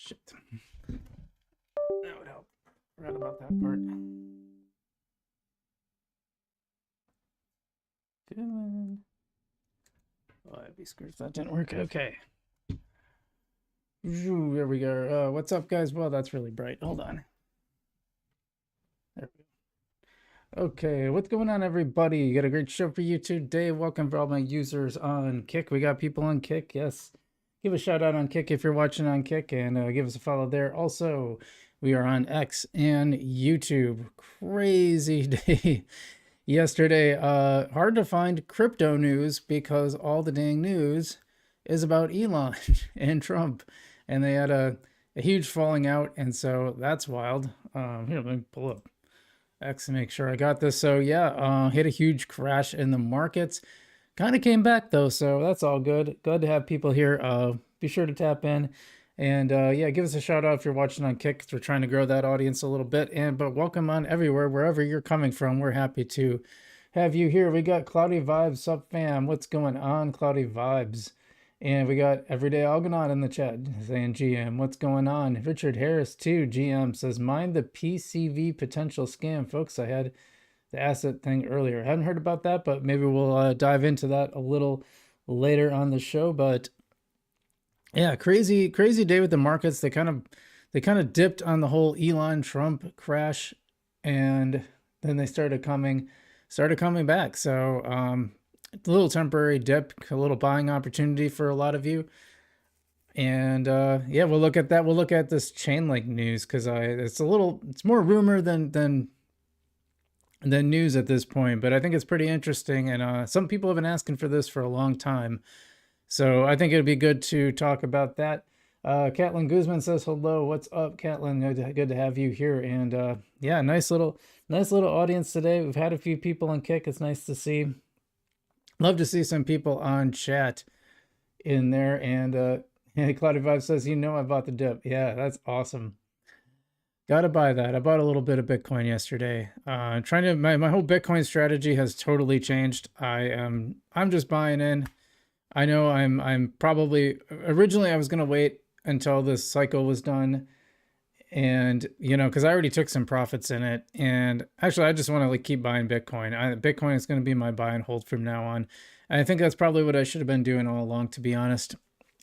shit. That would help. Forgot about that part. Good. Oh, that'd be screwed if that didn't work. Okay. There we go. What's up, guys? Well, that's really bright. Hold on. There we go. Okay, what's going on, everybody? You got a great show for you today. Welcome for all my users on Kick. We got people on Kick, yes. Give a shout out on Kick if you're watching on Kick, and give us a follow there. Also, we are on X and YouTube. Crazy day yesterday. Hard to find crypto news because all the dang news is about Elon and Trump, and they had a huge falling out, and so that's wild. Here, let me pull up X to make sure I got this. So yeah, hit a huge crash in the markets. Kind of came back though, so that's all good. Glad to have people here. Be sure to tap in, and yeah, give us a shout out if you're watching on Kick. We're trying to grow that audience a little bit, but welcome on everywhere, wherever you're coming from. We're happy to have you here. We got Cloudy Vibes, sup fam? What's going on, Cloudy Vibes? And we got Everyday Algorand in the chat saying GM, what's going on? Richard Harris too, GM says, mind the PCV potential scam. Folks, I had the asset thing earlier. I haven't heard about that, but maybe we'll dive into that a little later on the show. But yeah, crazy day with the markets. They kind of dipped on the whole Elon Trump crash, and then they started coming back. So a little temporary dip, a little buying opportunity for a lot of you. And yeah, we'll look at that. We'll look at this Chainlink news because it's more rumor than news at this point, but I think it's pretty interesting. And some people have been asking for this for a long time, so I think it'd be good to talk about that. Catlin Guzman says hello. What's up, Catlin? Good to have you here. And yeah, nice little audience today. We've had a few people on Kick. It's nice to see. Love to see some people on chat in there. And Cloudy Vibe says, I bought the dip. Yeah, that's awesome. Gotta buy that. I bought a little bit of Bitcoin yesterday. My whole Bitcoin strategy has totally changed. I'm just buying in. I know I'm probably, originally I was gonna wait until this cycle was done, and because I already took some profits in it, and actually I just want to keep buying Bitcoin. Bitcoin is going to be my buy and hold from now on, and I think that's probably what I should have been doing all along, to be honest.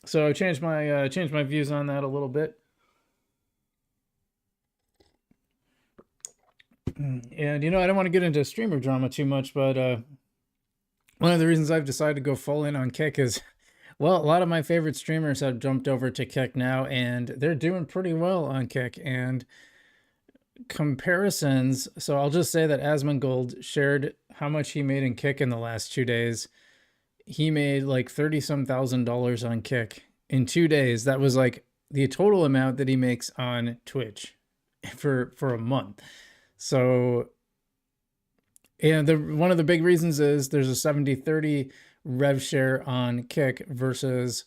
So I changed my views on that a little bit. And I don't want to get into streamer drama too much, but one of the reasons I've decided to go full in on Kick is, well, a lot of my favorite streamers have jumped over to Kick now, and they're doing pretty well on Kick. And comparisons, so I'll just say that Asmongold shared how much he made in Kick in the last 2 days. He made like $30-some thousand on Kick in 2 days. That was like the total amount that he makes on Twitch for a month. So, and one of the big reasons is there's a 70-30 rev share on Kick versus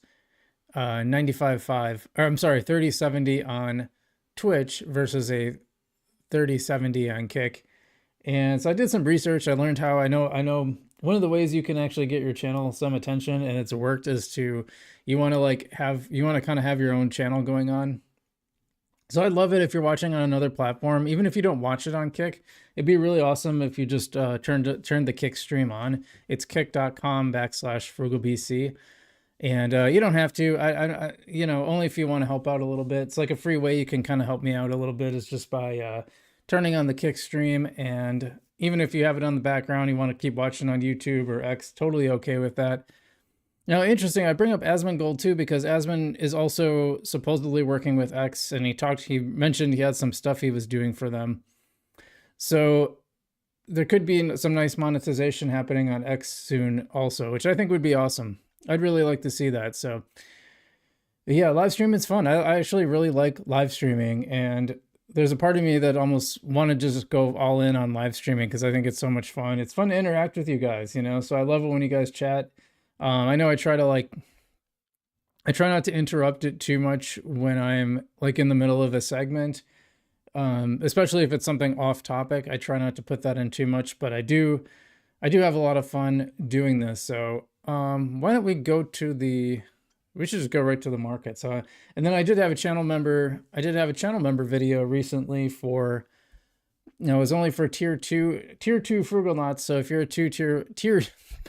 95-5, or I'm sorry, 30-70 on Twitch versus a 30-70 on Kick. And so I did some research. I learned how I know one of the ways you can actually get your channel some attention, and it's worked, is you want to kind of have your own channel going on. So I'd love it if you're watching on another platform, even if you don't watch it on Kick. It'd be really awesome if you just turn the Kick stream on. It's kick.com/frugalbc. And you don't have to, only if you want to help out a little bit. It's like a free way you can kind of help me out a little bit, is just by turning on the Kick stream. And even if you have it on the background, you want to keep watching on YouTube or X, totally okay with that. Now, interesting, I bring up Asmongold too, because Asmon is also supposedly working with X, and he mentioned he had some stuff he was doing for them. So there could be some nice monetization happening on X soon also, which I think would be awesome. I'd really like to see that. So yeah, live streaming is fun. I actually really like live streaming, and there's a part of me that almost wanted to just go all in on live streaming because I think it's so much fun. It's fun to interact with you guys, so I love it when you guys chat. I know I try not to interrupt it too much when I'm like in the middle of a segment, especially if it's something off topic. I try not to put that in too much, but I do have a lot of fun doing this. So why don't we go to we should just go right to the market. So, and then I did have a channel member. I did have a channel member video recently for, it was only for tier two Frugalnauts. So if you're a tier,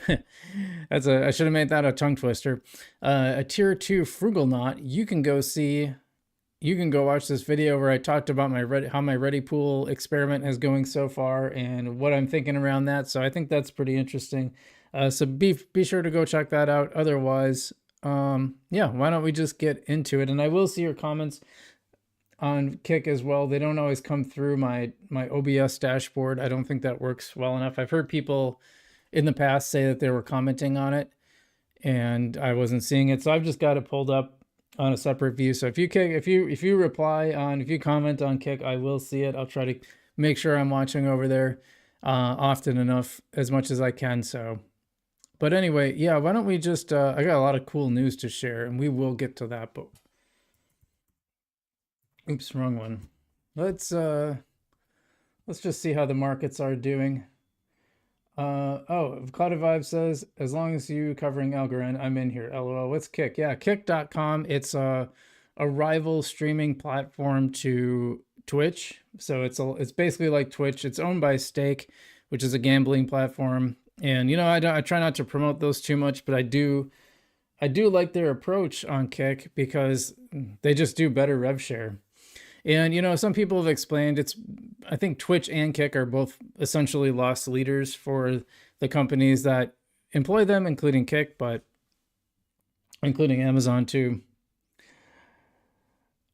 I should have made that a tongue twister. A tier two Frugalnaut, you can go watch this video where I talked about how my Ready Pool experiment is going so far and what I'm thinking around that. So I think that's pretty interesting. So be sure to go check that out. Otherwise, yeah, why don't we just get into it? And I will see your comments on Kick as well. They don't always come through my OBS dashboard. I don't think that works well enough. I've heard people in the past say that they were commenting on it and I wasn't seeing it. So I've just got it pulled up on a separate view. So if you comment on Kick, I will see it. I'll try to make sure I'm watching over there often enough, as much as I can. So, but anyway, yeah, why don't we just, I got a lot of cool news to share and we will get to that, but oops, wrong one. Let's just see how the markets are doing. Oh, Clouded Vibe says, as long as you covering Algorand, I'm in here. LOL. What's Kick? Yeah, Kick.com. It's a rival streaming platform to Twitch. So it's basically like Twitch. It's owned by Stake, which is a gambling platform. And I try not to promote those too much, but I do like their approach on Kick because they just do better rev share. And some people have explained I think Twitch and Kick are both essentially loss leaders for the companies that employ them, including Kick, but including Amazon too.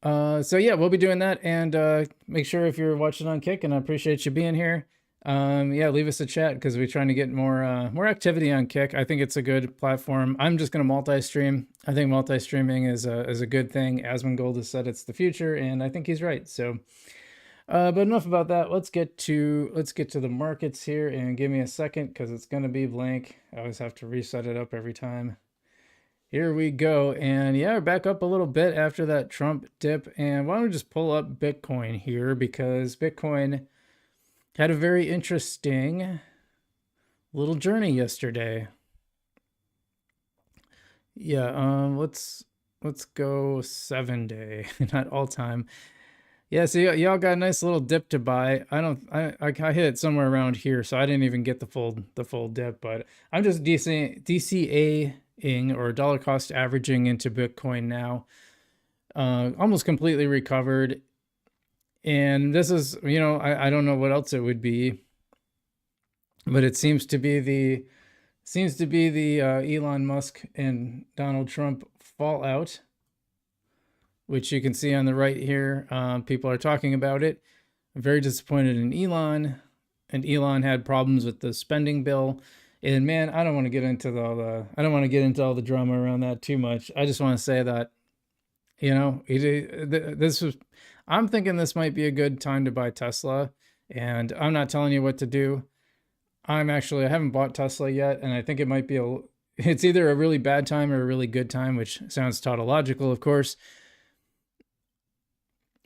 So yeah, we'll be doing that, and make sure if you're watching on Kick, and I appreciate you being here. Yeah, leave us a chat because we're trying to get more activity on Kick. I think it's a good platform. I'm just going to multi-stream. I think multi-streaming is a good thing. Asmongold has said it's the future, and I think he's right. So, but enough about that. Let's get to the markets here, and give me a second because it's going to be blank. I always have to reset it up every time. Here we go, and yeah, we're back up a little bit after that Trump dip. And why don't we just pull up Bitcoin here, because Bitcoin had a very interesting little journey yesterday. Yeah, let's go 7-day, not all time. Yeah, so y'all got a nice little dip to buy. I hit it somewhere around here, so I didn't even get the full dip, but I'm just DCAing or dollar cost averaging into Bitcoin now. Almost completely recovered. And this is, I don't know what else it would be, but it seems to be the Elon Musk and Donald Trump fallout, which you can see on the right here. People are talking about it. I'm very disappointed in Elon, and Elon had problems with the spending bill. And man, I don't want to get into all the drama around that too much. I just want to say that, I'm thinking this might be a good time to buy Tesla, and I'm not telling you what to do. I haven't bought Tesla yet, and I think it might be it's either a really bad time or a really good time, which sounds tautological, of course,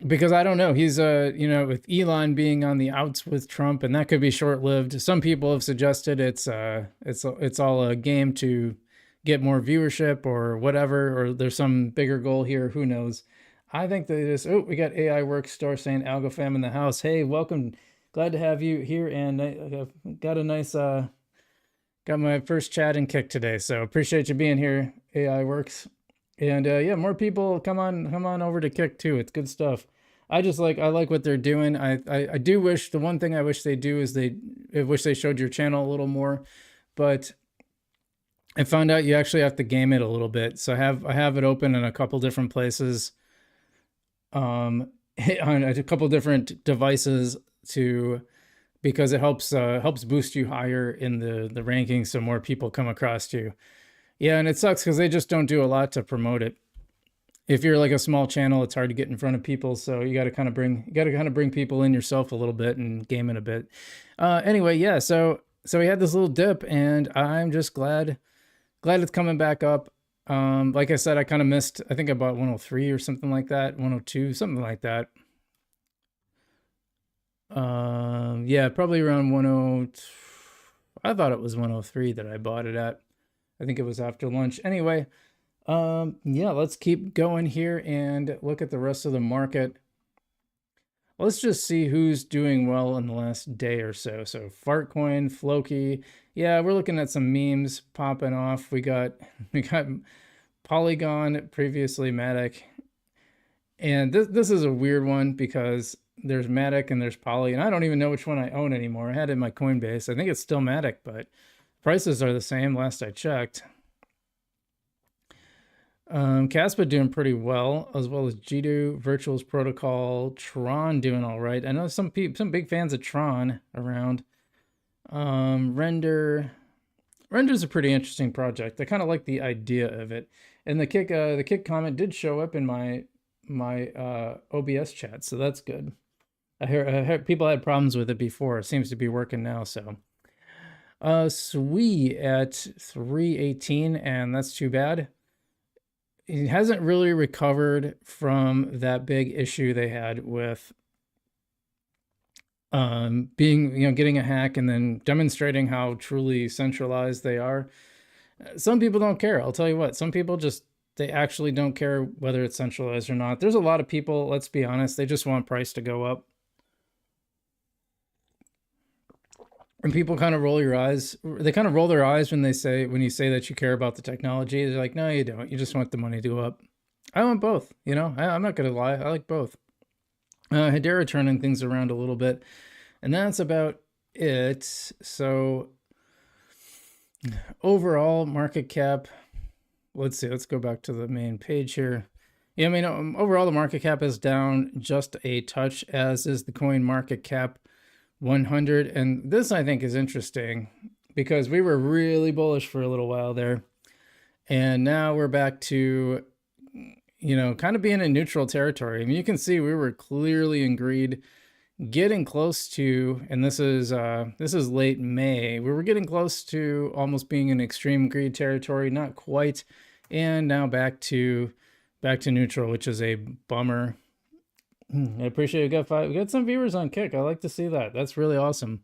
because I don't know. He's with Elon being on the outs with Trump, and that could be short-lived. Some people have suggested it's all a game to get more viewership or whatever, or there's some bigger goal here. Who knows? I think they just, we got AI Works Store saying AlgoFam in the house. Hey, welcome. Glad to have you here. And I got a nice, got my first chat and Kick today. So appreciate you being here, AI Works. And yeah, more people come on over to Kick too. It's good stuff. I like what they're doing. I do wish, the one thing I wish they do is I wish they showed your channel a little more, but I found out you actually have to game it a little bit. So I have it open in a couple different places, on a couple different devices because it helps boost you higher in the rankings, so more people come across you. Yeah, and it sucks because they just don't do a lot to promote it. If you're like a small channel, it's hard to get in front of people, so you got to kind of bring people in yourself a little bit and game it a bit. Anyway, yeah, so we had this little dip, and I'm just glad it's coming back up. Like I said, I kind of missed, I think I bought 103 or something like that, 102, something like that. Yeah, probably around 10. I thought it was 103 that I bought it at. I think it was after lunch. Anyway, Yeah, let's keep going here and look at the rest of the market. Let's just see who's doing well in the last day or so. So Fartcoin, Floki. Yeah, we're looking at some memes popping off. We got Polygon, previously Matic. And this is a weird one because there's Matic and there's Poly, and I don't even know which one I own anymore. I had it in my Coinbase. I think it's still Matic, but prices are the same last I checked. Caspa doing pretty well, as well as Jidu, Virtuals Protocol, Tron doing all right. I know some big fans of Tron around. Render's a pretty interesting project. I kind of like the idea of it, and the kick comment did show up in my OBS chat, so that's good. I heard people had problems with it before. It seems to be working now. So, Sui at 318, and that's too bad. It hasn't really recovered from that big issue they had with getting a hack and then demonstrating how truly centralized they are. Some people don't care. I'll tell you what, some people they actually don't care whether it's centralized or not. There's a lot of people, let's be honest, they just want price to go up. And people kind of roll your eyes. They kind of roll their eyes when you say that you care about the technology. They're like, no, you don't. You just want the money to go up. I want both. I'm not gonna lie. I like both. Hedera turning things around a little bit, and that's about it. So overall market cap. Let's see. Let's go back to the main page here. Yeah, I mean, overall the market cap is down just a touch, as is the coin market cap 100. And this I think is interesting because we were really bullish for a little while there, and now we're back to kind of being in neutral territory. I mean, you can see we were clearly in greed, getting close to, and this is late May. We were getting close to almost being in extreme greed territory, not quite, and now back to neutral, which is a bummer. I appreciate it. We got some viewers on Kick. I like to see that. That's really awesome.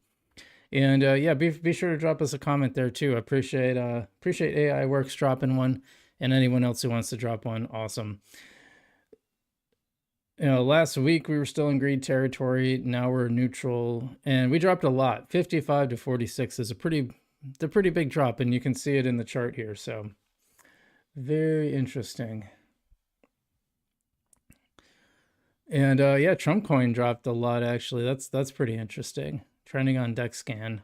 And yeah, be sure to drop us a comment there too. I appreciate AI Works dropping one, and anyone else who wants to drop one. Awesome. Last week we were still in greed territory. Now we're neutral, and we dropped a lot. 55 to 46 is a pretty big drop, and you can see it in the chart here. So very interesting. And yeah, Trump coin dropped a lot actually. That's pretty interesting. Trending on DexScan.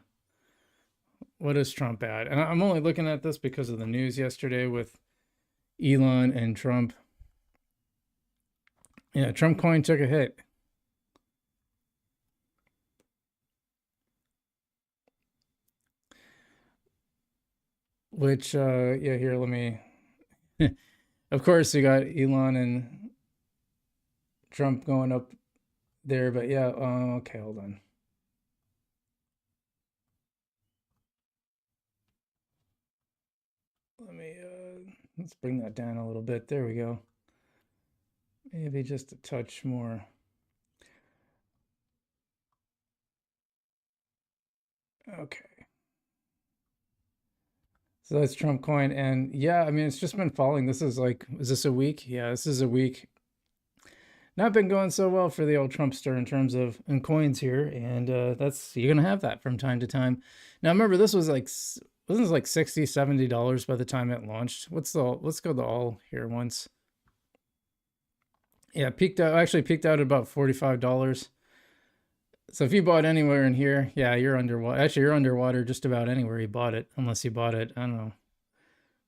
What is Trump at? And I'm only looking at this because of the news yesterday with Elon and Trump. Yeah, Trump coin took a hit. Which yeah, here, let me of course you got Elon and Trump going up there, but yeah, okay, hold on. Let me let's bring that down a little bit. There we go. Maybe just a touch more. Okay. So that's Trump coin. And yeah, I mean, it's just been falling. Is this a week? Yeah, this is a week. Not been going so well for the old Trumpster in terms of in coins here. And you're going to have that from time to time. Now, remember, this was like $60, $70 by the time it launched. Let's go to all here once. Yeah, peaked out at about $45. So if you bought anywhere in here, yeah, you're underwater. Actually, you're underwater just about anywhere you bought it, unless you bought it, I don't know.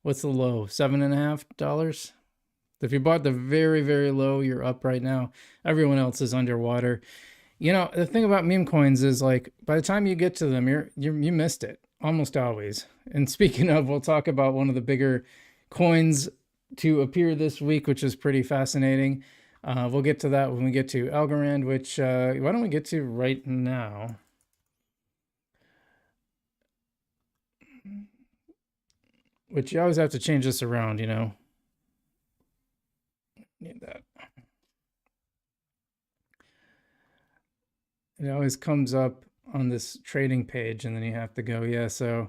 What's the low? $7.50? If you bought the very, very low, you're up right now. Everyone else is underwater. The thing about meme coins is like by the time you get to them, you missed it almost always. And speaking of, we'll talk about one of the bigger coins to appear this week, which is pretty fascinating. We'll get to that when we get to Algorand, which why don't we get to right now? Which you always have to change this around, Need that. It always comes up on this trading page, and then you have to go, yeah, so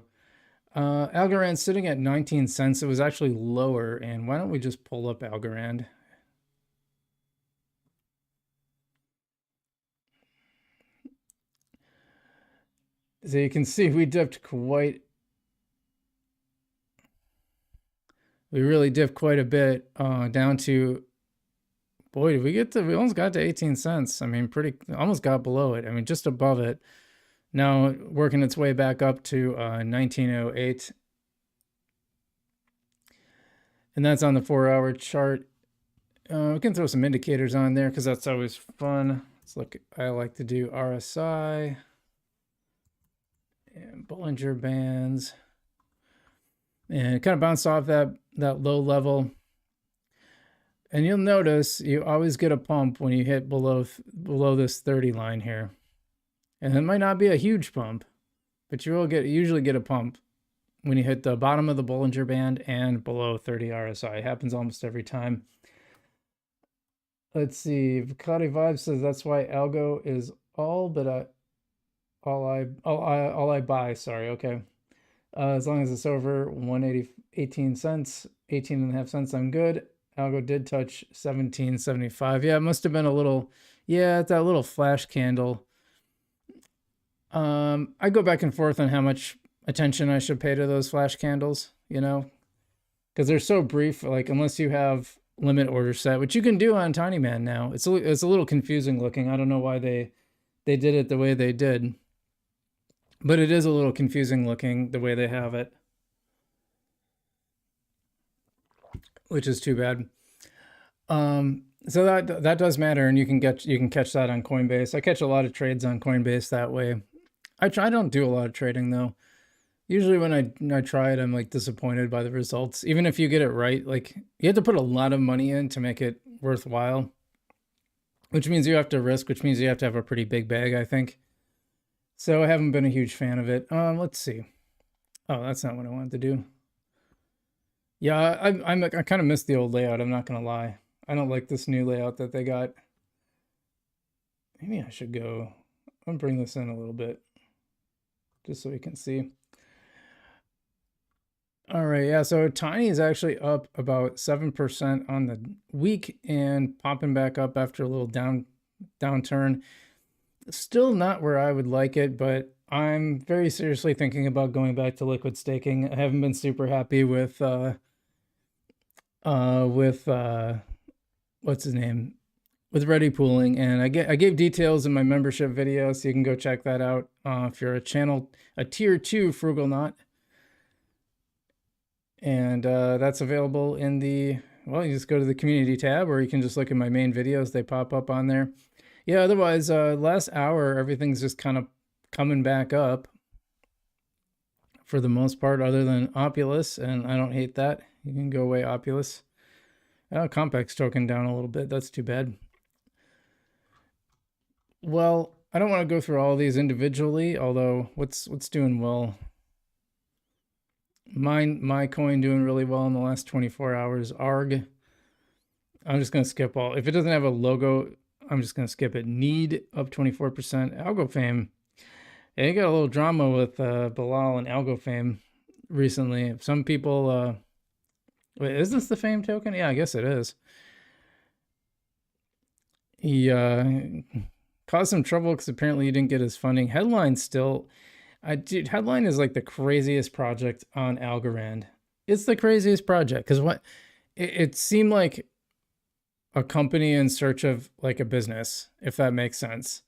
Algorand sitting at 19 cents. It was actually lower. And why don't we just pull up Algorand? So you can see we dipped quite. We really dipped quite a bit down to. Boy, did we get to? We almost got to 18 cents. I mean, almost got below it. I mean, just above it. Now working its way back up to 1908. And that's on the 4-hour chart. We can throw some indicators on there because that's always fun. Let's look. I like to do RSI and Bollinger Bands, and it kind of bounced off that low level. And you'll notice you always get a pump when you hit below this 30 line here, and it might not be a huge pump, but you will usually get a pump when you hit the bottom of the Bollinger Band and below 30 RSI. It happens almost every time. Let's see. Vicati Vibe says that's why algo is all I buy. Sorry. Okay. As long as it's over 18 cents, 18 and a half cents, I'm good. Algo did touch 17.75. Yeah, it must have been a little. Yeah, that little flash candle. I go back and forth on how much attention I should pay to those flash candles, because they're so brief. Like, unless you have limit order set, which you can do on Tinyman now. It's a little confusing looking. I don't know why they did it the way they did, but it is a little confusing looking the way they have it, which is too bad. So that does matter, and you can catch that on Coinbase. I catch a lot of trades on Coinbase that way. I don't do a lot of trading though. Usually when I try it, I'm like disappointed by the results. Even if you get it right, like you have to put a lot of money in to make it worthwhile, which means you have to risk, which means you have to have a pretty big bag, I think. So I haven't been a huge fan of it. Let's see. Oh, that's not what I wanted to do. Yeah, I kind of miss the old layout. I'm not gonna lie. I don't like this new layout that they got. Maybe I should go. I'm gonna bring this in a little bit, just so we can see. All right, yeah, so Tiny is actually up about 7% on the week and popping back up after a little downturn. Still not where I would like it, but I'm very seriously thinking about going back to liquid staking. I haven't been super happy with what's his name? With ready pooling, and I gave details in my membership video, so you can go check that out if you're a tier 2 Frugalnaut. And that's available in you just go to the community tab, or you can just look at my main videos. They pop up on there. Yeah, otherwise, last hour, everything's just kind of coming back up for the most part, other than Opulus, and I don't hate that. You can go away, Opulus. Compex token down a little bit. That's too bad. Well, I don't want to go through all these individually, although what's doing well? My coin doing really well in the last 24 hours. ARG. I'm just going to skip all. If it doesn't have a logo, I'm just going to skip it. Need up 24%. AlgoFame. Yeah, you got a little drama with Bilal and AlgoFame recently. Some people... wait, is this the Fame token? Yeah, I guess it is. He caused some trouble because apparently he didn't get his funding. Headline still... dude, Headline is like the craziest project on Algorand. It's the craziest project because it seemed like a company in search of like a business, if that makes sense.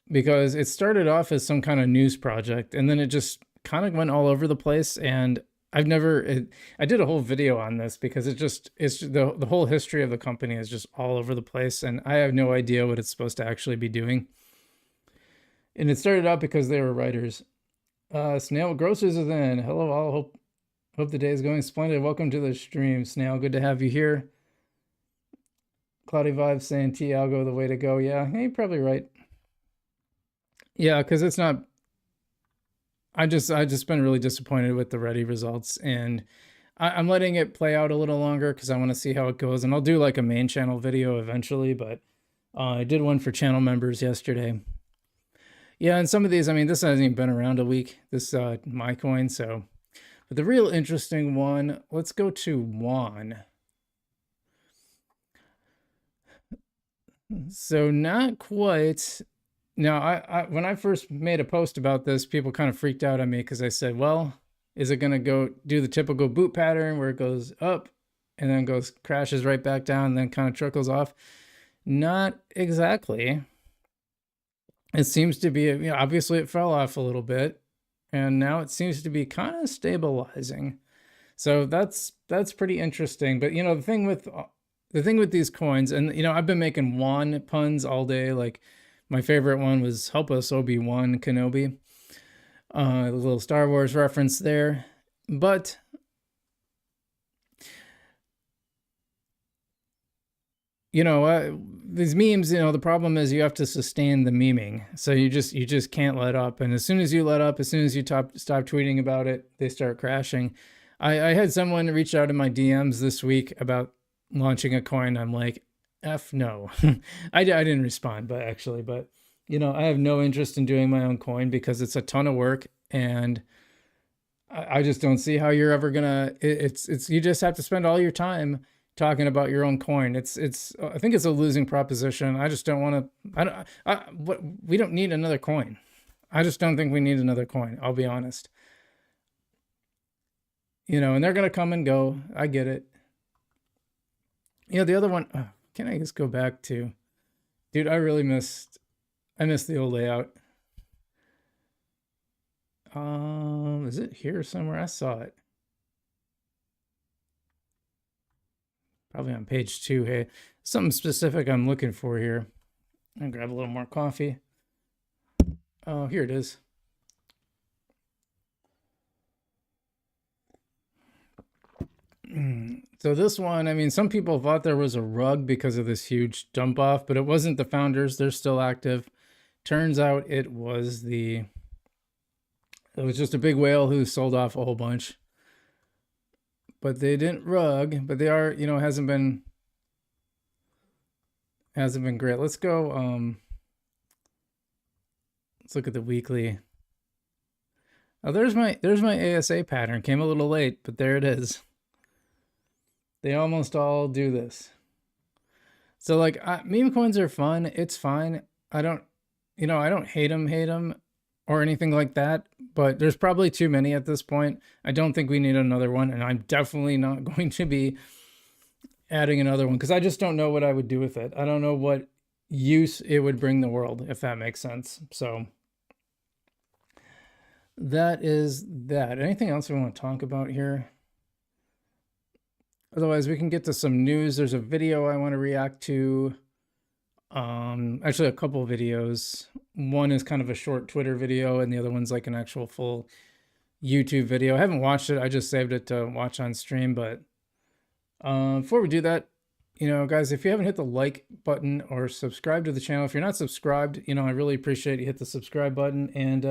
Because it started off as some kind of news project, and then it just kind of went all over the place. And I did a whole video on this because it's the whole history of the company is just all over the place, and I have no idea what it's supposed to actually be doing. And it started out because they were writers. Snail Grocers is in. Hello all. Hope the day is going splendid. Welcome to the stream, Snail. Good to have you here. Cloudy Vibes saying T Algo the way to go. Yeah, you're probably right. Yeah, because it's not. I just been really disappointed with the ready results, and I'm letting it play out a little longer because I want to see how it goes, and I'll do like a main channel video eventually. But I did one for channel members yesterday. Yeah, and some of these, I mean, this hasn't even been around a week, this my coin, so But the real interesting one, let's go to Juan. So not quite. Now, I when I first made a post about this, people kind of freaked out on me because I said, well, is it going to go do the typical boot pattern where it goes up and then goes crashes right back down and then kind of trickles off? Not exactly. It seems to be, obviously it fell off a little bit and now it seems to be kind of stabilizing. So that's pretty interesting. But the thing with these coins, and I've been making Juan puns all day. Like my favorite one was "Help us, Obi-Wan Kenobi," a little Star Wars reference there. But these memes, the problem is you have to sustain the memeing. So you just can't let up. And as soon as you let up, as soon as you stop tweeting about it, they start crashing. I had someone reach out in my DMs this week about launching a coin. I'm like, F no. I didn't respond, but I have no interest in doing my own coin because it's a ton of work and I just don't see how you're ever gonna. It's you just have to spend all your time talking about your own coin. It's I think it's a losing proposition. I just don't want to. We don't need another coin. I just don't think we need another coin. I'll be honest. And they're gonna come and go. I get it. The other one. Can I just go back to? Dude, I missed the old layout. Is it here somewhere? I saw it. Probably on page 2. Hey, something specific I'm looking for here. I'll grab a little more coffee. Oh, here it is. So this one, I mean, some people thought there was a rug because of this huge dump off, but it wasn't the founders. They're still active. Turns out it was just a big whale who sold off a whole bunch. But they didn't rug, but they are, hasn't been great. Let's go, let's look at the weekly. Oh, there's my ASA pattern. Came a little late, but there it is. They almost all do this. So like meme coins are fun. It's fine. I don't hate them or anything like that, but there's probably too many at this point. I don't think we need another one, and I'm definitely not going to be adding another one because I just don't know what I would do with it. I don't know what use it would bring the world, if that makes sense. So that is that. Anything else we want to talk about here? Otherwise, we can get to some news. There's a video I want to react to. Actually, a couple videos. One is kind of a short Twitter video, and the other one's like an actual full YouTube video. I haven't watched it. I just saved it to watch on stream. But before we do that, guys, if you haven't hit the like button or subscribe to the channel, if you're not subscribed, I really appreciate you hit the subscribe button. And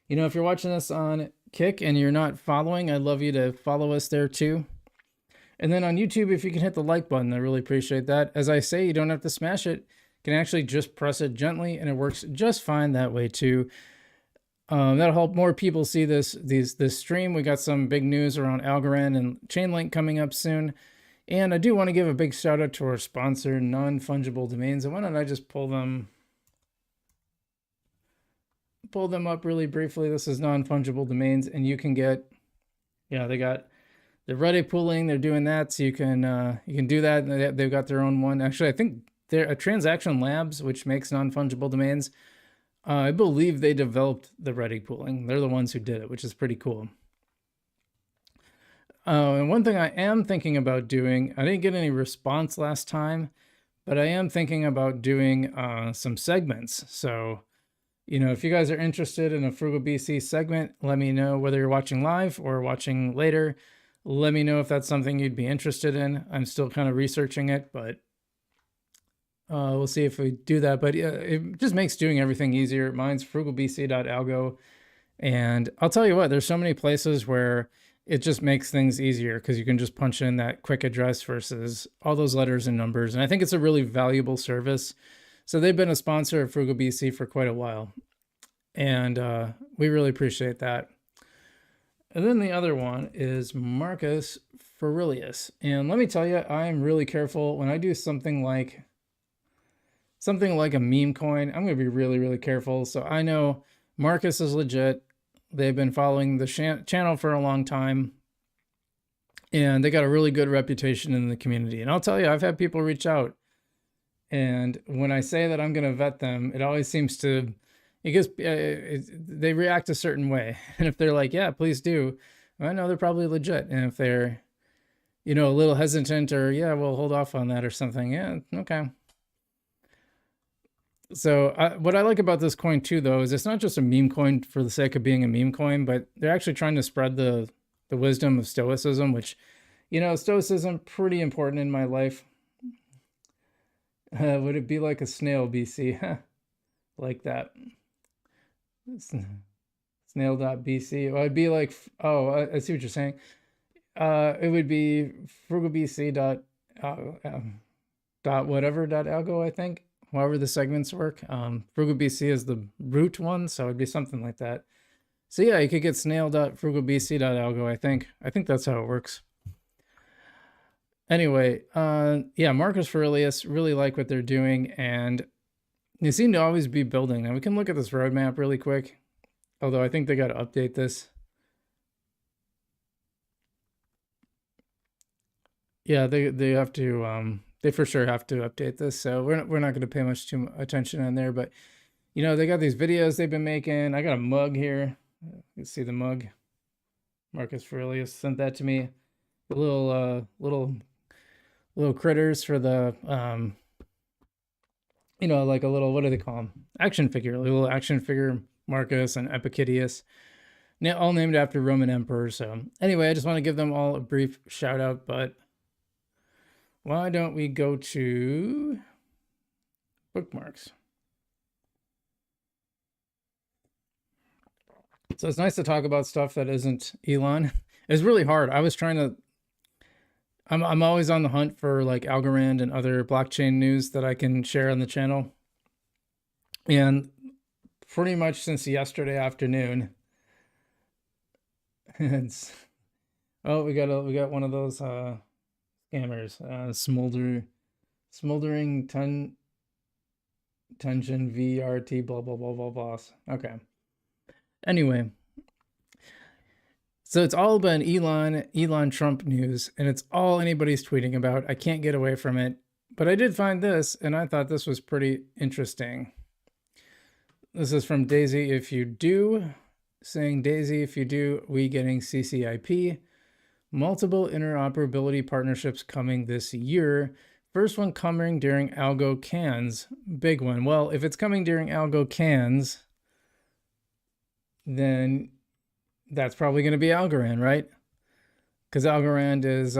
if you're watching this on Kick and you're not following, I'd love you to follow us there too. And then on YouTube, if you can hit the like button, I really appreciate that. As I say, you don't have to smash it. You can actually just press it gently, and it works just fine that way too. That'll help more people see this stream. We got some big news around Algorand and Chainlink coming up soon. And I do want to give a big shout out to our sponsor, Non-Fungible Domains. And why don't I just pull them up really briefly. This is Non-Fungible Domains, and you can get, they got the Reddit pooling. They're doing that, so you can do that. And they've got their own one. Actually, I think they're a Transaction Labs, which makes non-fungible domains. I believe they developed the Reddit pooling. They're the ones who did it, which is pretty cool. And one thing I am thinking about doing, I didn't get any response last time, but I am thinking about doing some segments. So, if you guys are interested in a Frugal BC segment, let me know whether you're watching live or watching later. Let me know if that's something you'd be interested in. I'm still kind of researching it, but we'll see if we do that. But it just makes doing everything easier. Mine's frugalbc.algo. And I'll tell you what, there's so many places where it just makes things easier because you can just punch in that quick address versus all those letters and numbers. And I think it's a really valuable service. So they've been a sponsor of Frugal BC for quite a while. And we really appreciate that. And then the other one is Marcus Aurelius. And let me tell you, I am really careful when I do something like a meme coin. I'm going to be really, really careful. So I know Marcus is legit. They've been following the channel for a long time, and they got a really good reputation in the community. And I'll tell you, I've had people reach out, and when I say that I'm going to vet them, it always seems to, because they react a certain way. And if they're like, yeah, please do, I know they're probably legit. And if they're, a little hesitant or, yeah, we'll hold off on that or something, yeah, okay. So what I like about this coin too, though, is it's not just a meme coin for the sake of being a meme coin, but they're actually trying to spread the wisdom of Stoicism, which, Stoicism, pretty important in my life. Would it be like a snail, BC? Like that. Snail.bc. Well, it'd be like, oh, I see what you're saying. It would be frugalbc dot whatever dot algo, I think. However the segments work. FrugalBC is the root one, so it'd be something like that. So yeah, you could get snail.frugalbc.algo, I think. I think that's how it works. Anyway, yeah, Marcus Aurelius, really like what they're doing, and they seem to always be building. Now we can look at this roadmap really quick, although I think they got to update this. Yeah, they have to, they for sure have to update this, so we're not going to pay much too attention on there, but they got these videos they've been making. I got a mug here. You can see the mug. Marcus Aurelius sent that to me. The little critters for the like a little, what do they call them? Action figure, a little action figure, Marcus and Epictetus, all named after Roman emperors. So anyway, I just want to give them all a brief shout out, but why don't we go to bookmarks? So it's nice to talk about stuff that isn't Elon. It's really hard. I was trying to, I'm always on the hunt for like Algorand and other blockchain news that I can share on the channel. And pretty much since yesterday afternoon, it's, oh, we got one of those scammers, smoldering tension VRT blah blah blah blah boss. Okay. Anyway, so it's all been Elon Trump news, and it's all anybody's tweeting about. I can't get away from it. But I did find this, and I thought this was pretty interesting. This is from Daisy If You Do, saying, Daisy If You Do, we getting CCIP. Multiple interoperability partnerships coming this year. First one coming during Algo Cans. Big one. Well, if it's coming during Algo Cans, then that's probably going to be Algorand, right? Because Algorand is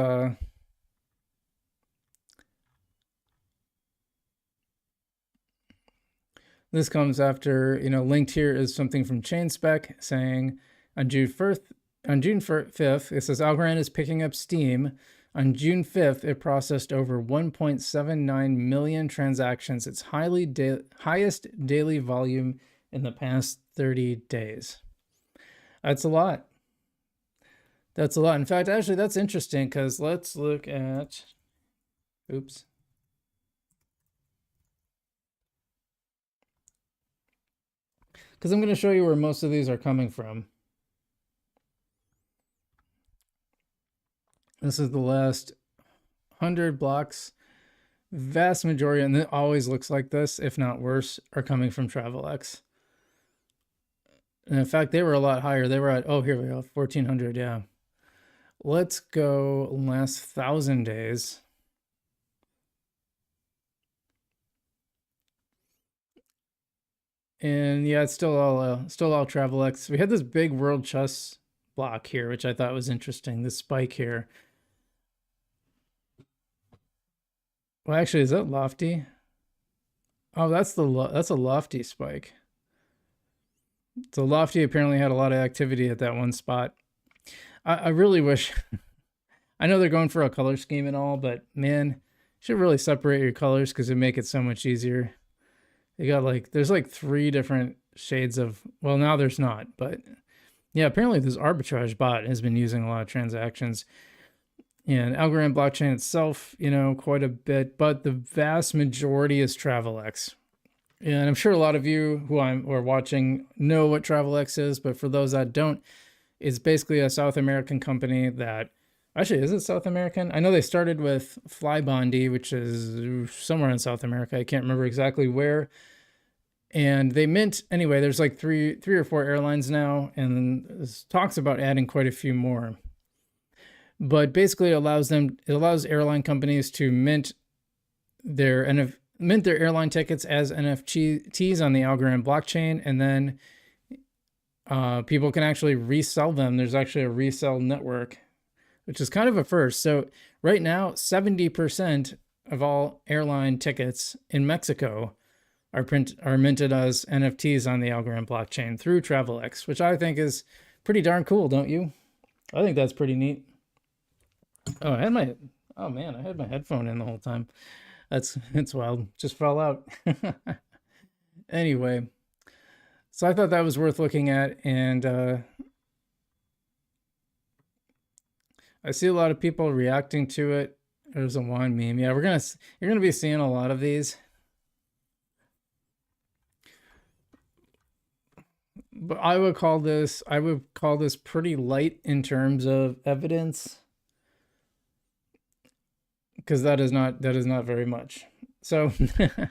this comes after, linked here is something from ChainSpec saying on June 5th, it says Algorand is picking up steam. On June 5th, it processed over 1.79 million transactions, its highest daily volume in the past 30 days. That's a lot. That's a lot. In fact, actually, that's interesting because let's look at, oops. Because I'm going to show you where most of these are coming from. This is the last 100 blocks. Vast majority, and it always looks like this, if not worse, are coming from TravelX. And in fact, they were a lot higher. They were at, oh, here we go, 1,400, yeah. Let's go last 1,000 days. And yeah, it's still all TravelX. We had this big world chess block here, which I thought was interesting. This spike here. Well, actually, is that lofty? Oh, that's a lofty spike. So lofty apparently had a lot of activity at that one spot. I really wish, I know they're going for a color scheme and all, but man, you should really separate your colors because it'd make it so much easier. They got there's 3 different shades of, well, now there's not, but Yeah, apparently this arbitrage bot has been using a lot of transactions. And Algorand blockchain itself, quite a bit, but the vast majority is TravelX. And I'm sure a lot of you who are watching know what TravelX is, but for those that don't, it's basically a South American company that actually is it South American? I know they started with Flybondi, which is somewhere in South America. I can't remember exactly where. And they mint anyway. There's like three or four airlines now, and there's talks about adding quite a few more. But basically, it allows airline companies to mint their airline tickets as NFTs on the Algorand blockchain, and then people can actually resell them. There's actually a resell network, which is kind of a first. So right now, 70% of all airline tickets in Mexico are minted as NFTs on the Algorand blockchain through TravelX, which I think is pretty darn cool, don't you? I think that's pretty neat. Oh, I had my headphone in the whole time. It's wild. Just fell out. Anyway, so I thought that was worth looking at, and I see a lot of people reacting to it. There's a wine meme. Yeah, you're gonna be seeing a lot of these. But I would call this pretty light in terms of evidence, because that is not very much. So yeah,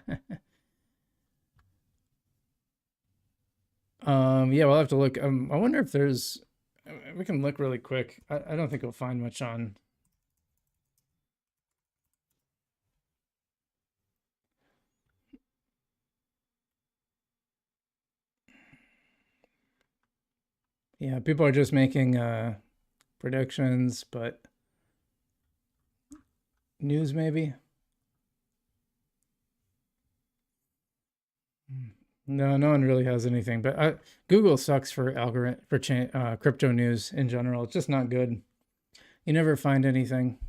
we'll have to look. I wonder if there's we can look really quick. I don't think we'll find much on. Yeah, people are just making predictions, but news maybe. No, no one really has anything. But Google sucks for crypto news in general. It's just not good. You never find anything.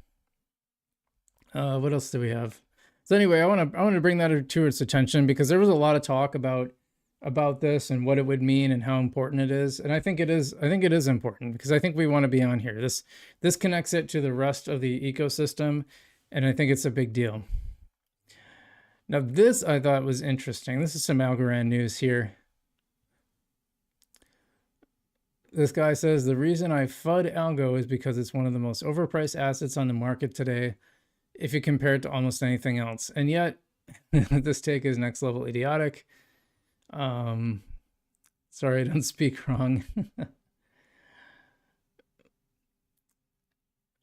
What else do we have? So anyway, I want to bring that to its attention, because there was a lot of talk about this and what it would mean and how important it is. And I think it is important, because I think we want to be on here. This connects it to the rest of the ecosystem, and I think it's a big deal. Now, this I thought was interesting. This is some Algorand news here. This guy says, the reason I FUD Algo is because it's one of the most overpriced assets on the market today, if you compare it to almost anything else. And yet, this take is next level idiotic. Sorry, I don't speak wrong.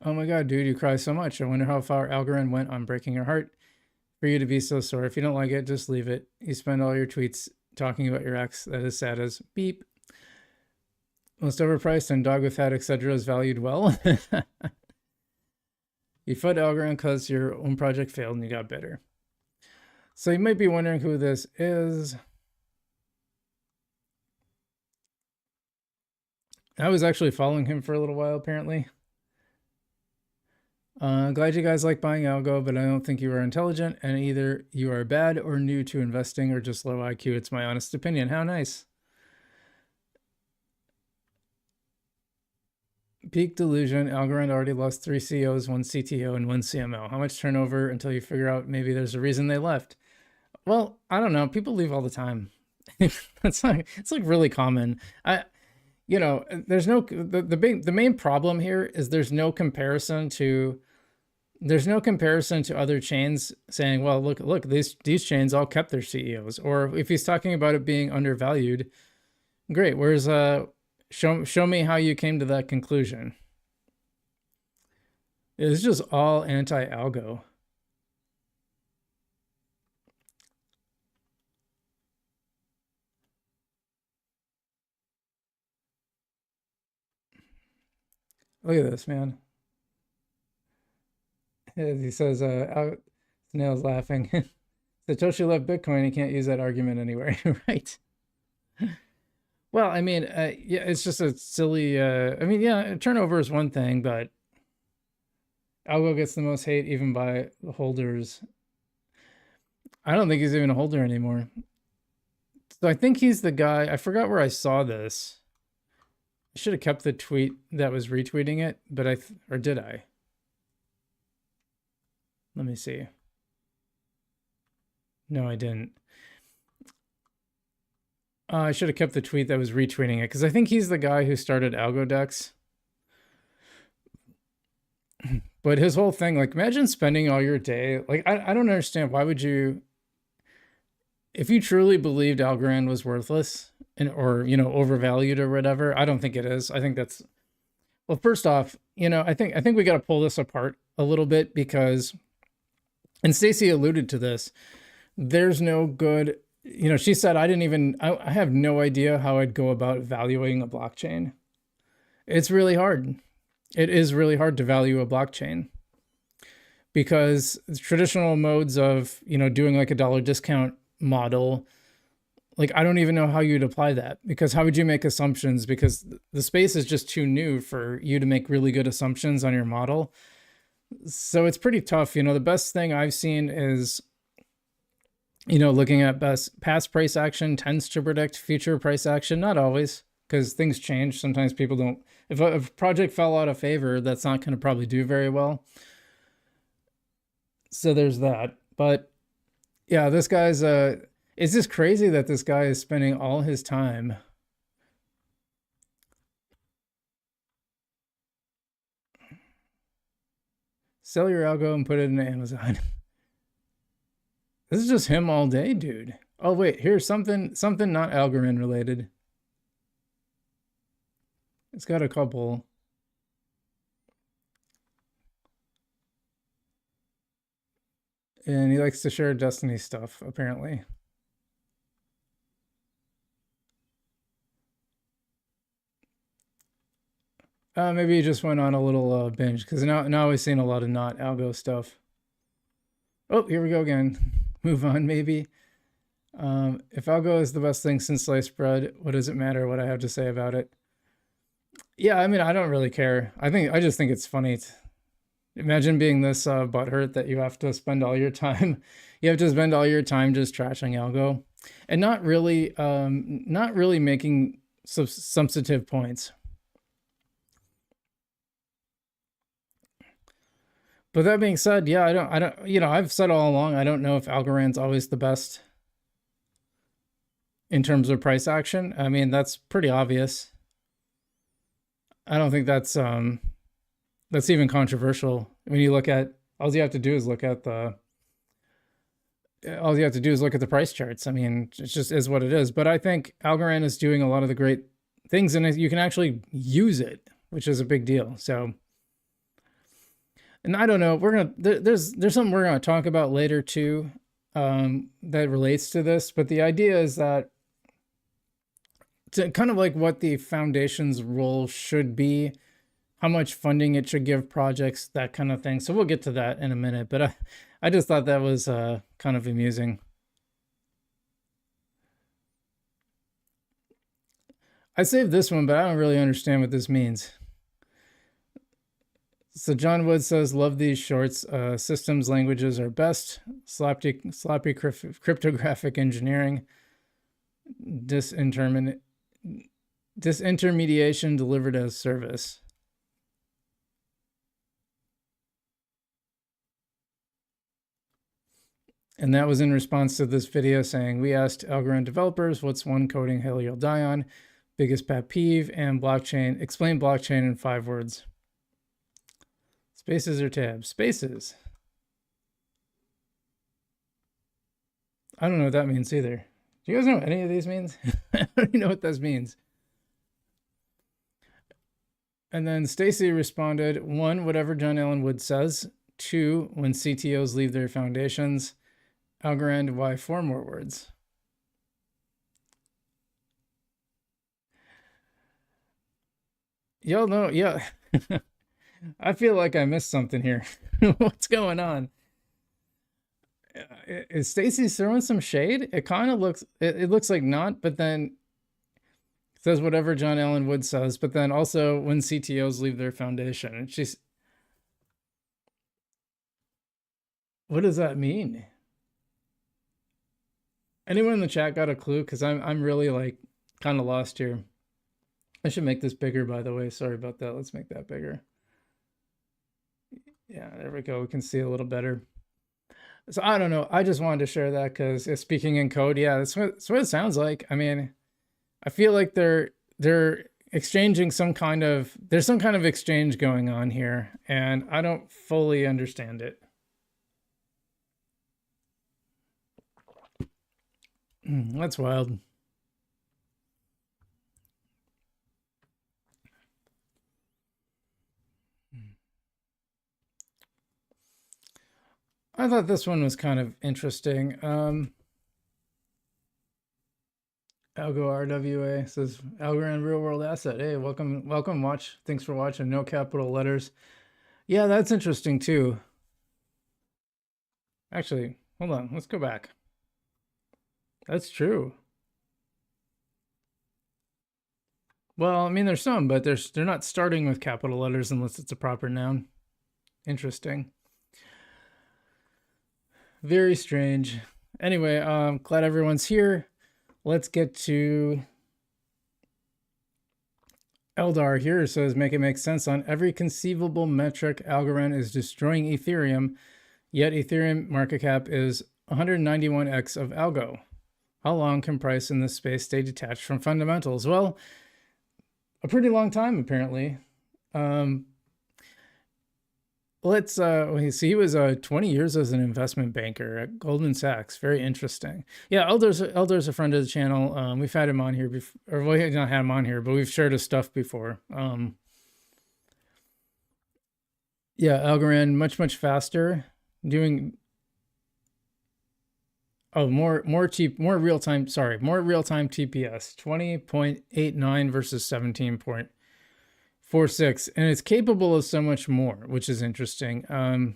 Oh my God, dude, you cry so much. I wonder how far Algorand went on breaking your heart for you to be so sore. If you don't like it, just leave it. You spend all your tweets talking about your ex. That is sad as beep. Most overpriced and dog with hat, etc. is valued well. You FUD Algorand because your own project failed and you got bitter. So you might be wondering who this is. I was actually following him for a little while, apparently. Glad you guys like buying algo, but I don't think you are intelligent, and either you are bad or new to investing or just low IQ. It's my honest opinion. How nice. Peak delusion. Algorand already lost 3 CEOs, 1 CTO, and 1 CMO. How much turnover until you figure out maybe there's a reason they left? Well, I don't know. People leave all the time. It's like really common. There's no the main problem here is there's no comparison to other chains saying, well, look, these chains all kept their CEOs. Or if he's talking about it being undervalued, great. Where's show me how you came to that conclusion. It's just all anti-algo. Look at this, man. He says, Snail's laughing. Satoshi left Bitcoin. He can't use that argument anywhere. Right. Well, I mean, yeah, it's just a silly, I mean, yeah, turnover is one thing, but algo gets the most hate even by the holders. I don't think he's even a holder anymore. So I think he's the guy, I forgot where I saw this. I should have kept the tweet that was retweeting it, but or did I? Let me see. No, I didn't. I should have kept the tweet that was retweeting it because I think he's the guy who started AlgoDex. But his whole thing, like, imagine spending all your day. Like, I don't understand. Why would you, if you truly believed Algorand was worthless or, overvalued or whatever? I don't think it is. I think that's, well, first off, I think we got to pull this apart a little bit because, and Stacy alluded to this, there's no good, she said, I have no idea how I'd go about valuing a blockchain. It's really hard. It is really hard to value a blockchain because traditional modes of, doing like a dollar discount model, like, I don't even know how you'd apply that because how would you make assumptions? Because the space is just too new for you to make really good assumptions on your model. So it's pretty tough. The best thing I've seen is, looking at past price action tends to predict future price action. Not always, because things change. Sometimes people don't, if a project fell out of favor, that's not going to probably do very well. So there's that. But yeah, this guy's, it's just crazy that this guy is spending all his time sell your algo and put it in Amazon. This is just him all day, dude. Oh wait, here's something not Algorand related. It's got a couple. And he likes to share Destiny stuff, apparently. Maybe he just went on a little binge because now we've seen a lot of not algo stuff. Oh, here we go again. Move on, maybe. If algo is the best thing since sliced bread, what does it matter what I have to say about it? Yeah, I mean, I don't really care. I just think it's funny. Imagine being this butthurt that you have to spend all your time. You have to spend all your time just trashing algo, and not really making substantive points. But that being said, yeah, I don't, I've said all along, I don't know if Algorand's always the best in terms of price action. I mean, that's pretty obvious. I don't think that's even controversial. When you look at, all you have to do is look at the price charts. I mean, it just is what it is. But I think Algorand is doing a lot of the great things, and you can actually use it, which is a big deal. So, and I don't know, there's something we're gonna talk about later too, that relates to this. But the idea is that to kind of like what the foundation's role should be, how much funding it should give projects, that kind of thing. So we'll get to that in a minute. But I just thought that was kind of amusing. I saved this one, but I don't really understand what this means. So John Wood says, love these shorts. Systems languages are best. Sloppy cryptographic engineering. Disintermediation delivered as service. And that was in response to this video saying, we asked Algorand developers, what's one coding hill you'll die on? Biggest pet peeve and blockchain. Explain blockchain in 5 words. Spaces or tabs? Spaces. I don't know what that means either. Do you guys know what any of these means? I don't even know what this means. And then Stacy responded, 1, whatever John Allen Wood says. 2, when CTOs leave their foundations. Algorand, why 4 more words? Y'all know, yeah. I feel like I missed something here. What's going on? Is Stacy throwing some shade? It kind of looks, it looks like not, but then it says whatever John Allen Wood says, but then also when CTOs leave their foundation. And she's, what does that mean? Anyone in the chat got a clue? Because I'm really like kind of lost here. I should make this bigger, by the way. Sorry about that. Let's make that bigger. Yeah, there we go. We can see a little better. So I don't know. I just wanted to share that because speaking in code, yeah, that's what it sounds like. I mean, I feel like they're exchanging there's some kind of exchange going on here, and I don't fully understand it. That's wild. I thought this one was kind of interesting. Algo RWA says Algorand real world asset. Hey, welcome. Watch. Thanks for watching. No capital letters. Yeah, that's interesting too. Actually, hold on. Let's go back. That's true. Well, I mean, there's some, but they're not starting with capital letters unless it's a proper noun. Interesting. Very strange. Anyway, glad everyone's here. Let's get to Eldar here. Says, make it make sense on every conceivable metric. Algorand is destroying Ethereum, yet Ethereum market cap is 191x of Algo. How long can price in this space stay detached from fundamentals? Well, a pretty long time, apparently. Let's see, he was 20 years as an investment banker at Goldman Sachs. Very interesting. Yeah, Elder's a friend of the channel. We've had him on here before, or we not had him on here, but we've shared his stuff before. Yeah, Algorand much faster, doing more real time TPS, 20.89 versus 17.46, and it's capable of so much more, which is interesting. And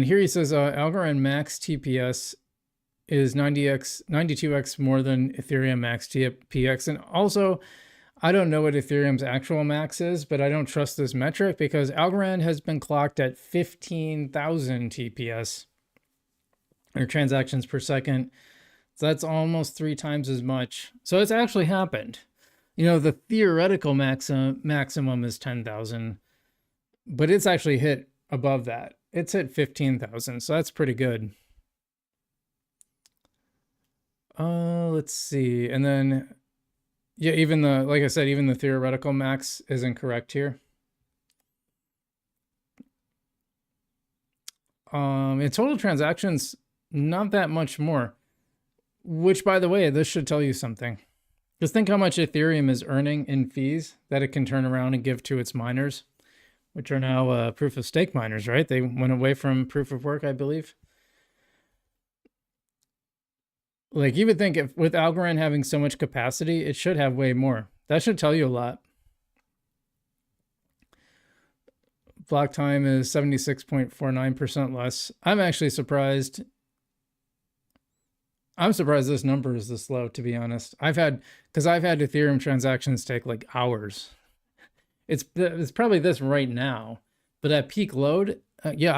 here he says Algorand max TPS is 92x more than Ethereum max TPX. And also, I don't know what Ethereum's actual max is, but I don't trust this metric because Algorand has been clocked at 15,000 TPS, or transactions per second. So that's almost 3 times as much. So it's actually happened. You know, the theoretical maximum is 10,000, but it's actually hit above that. It's hit 15,000, so that's pretty good. Let's see. And then, yeah, like I said, even the theoretical max is incorrect here. In total transactions, not that much more. Which, by the way, this should tell you something. Just think how much Ethereum is earning in fees that it can turn around and give to its miners, which are now proof of stake miners, right? They went away from proof of work, I believe. Like, you would think if with Algorand having so much capacity, it should have way more. That should tell you a lot. Block time is 76.49% less. I'm actually surprised. I'm surprised this number is this low, to be honest. Because I've had Ethereum transactions take like hours. It's probably this right now, but at peak load, yeah,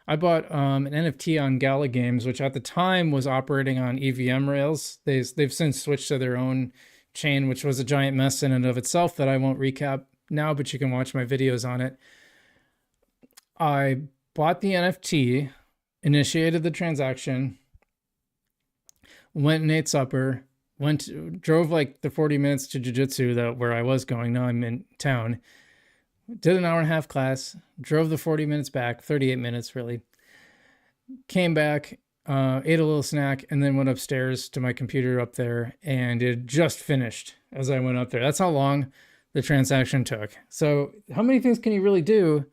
I bought an NFT on Gala Games, which at the time was operating on EVM rails. They've since switched to their own chain, which was a giant mess in and of itself that I won't recap now, but you can watch my videos on it. I bought the NFT, initiated the transaction, went and ate supper, drove like the 40 minutes to jiu-jitsu where I was going. Now I'm in town. Did an hour and a half class, drove the 40 minutes back, 38 minutes really. Came back, ate a little snack, and then went upstairs to my computer up there, and it just finished as I went up there. That's how long the transaction took. So how many things can you really do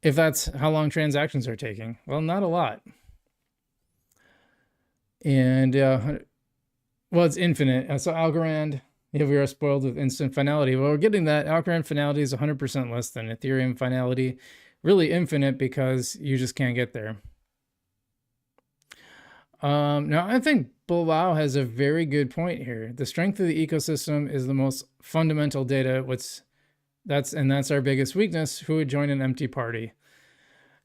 if that's how long transactions are taking? Well, not a lot. And well, it's infinite. So Algorand, yeah, we are spoiled with instant finality. Well, we're getting that. Algorand finality is 100% less than Ethereum finality. Really infinite because you just can't get there. Now, I think Bilal has a very good point here. The strength of the ecosystem is the most fundamental data. That's our biggest weakness. Who would join an empty party?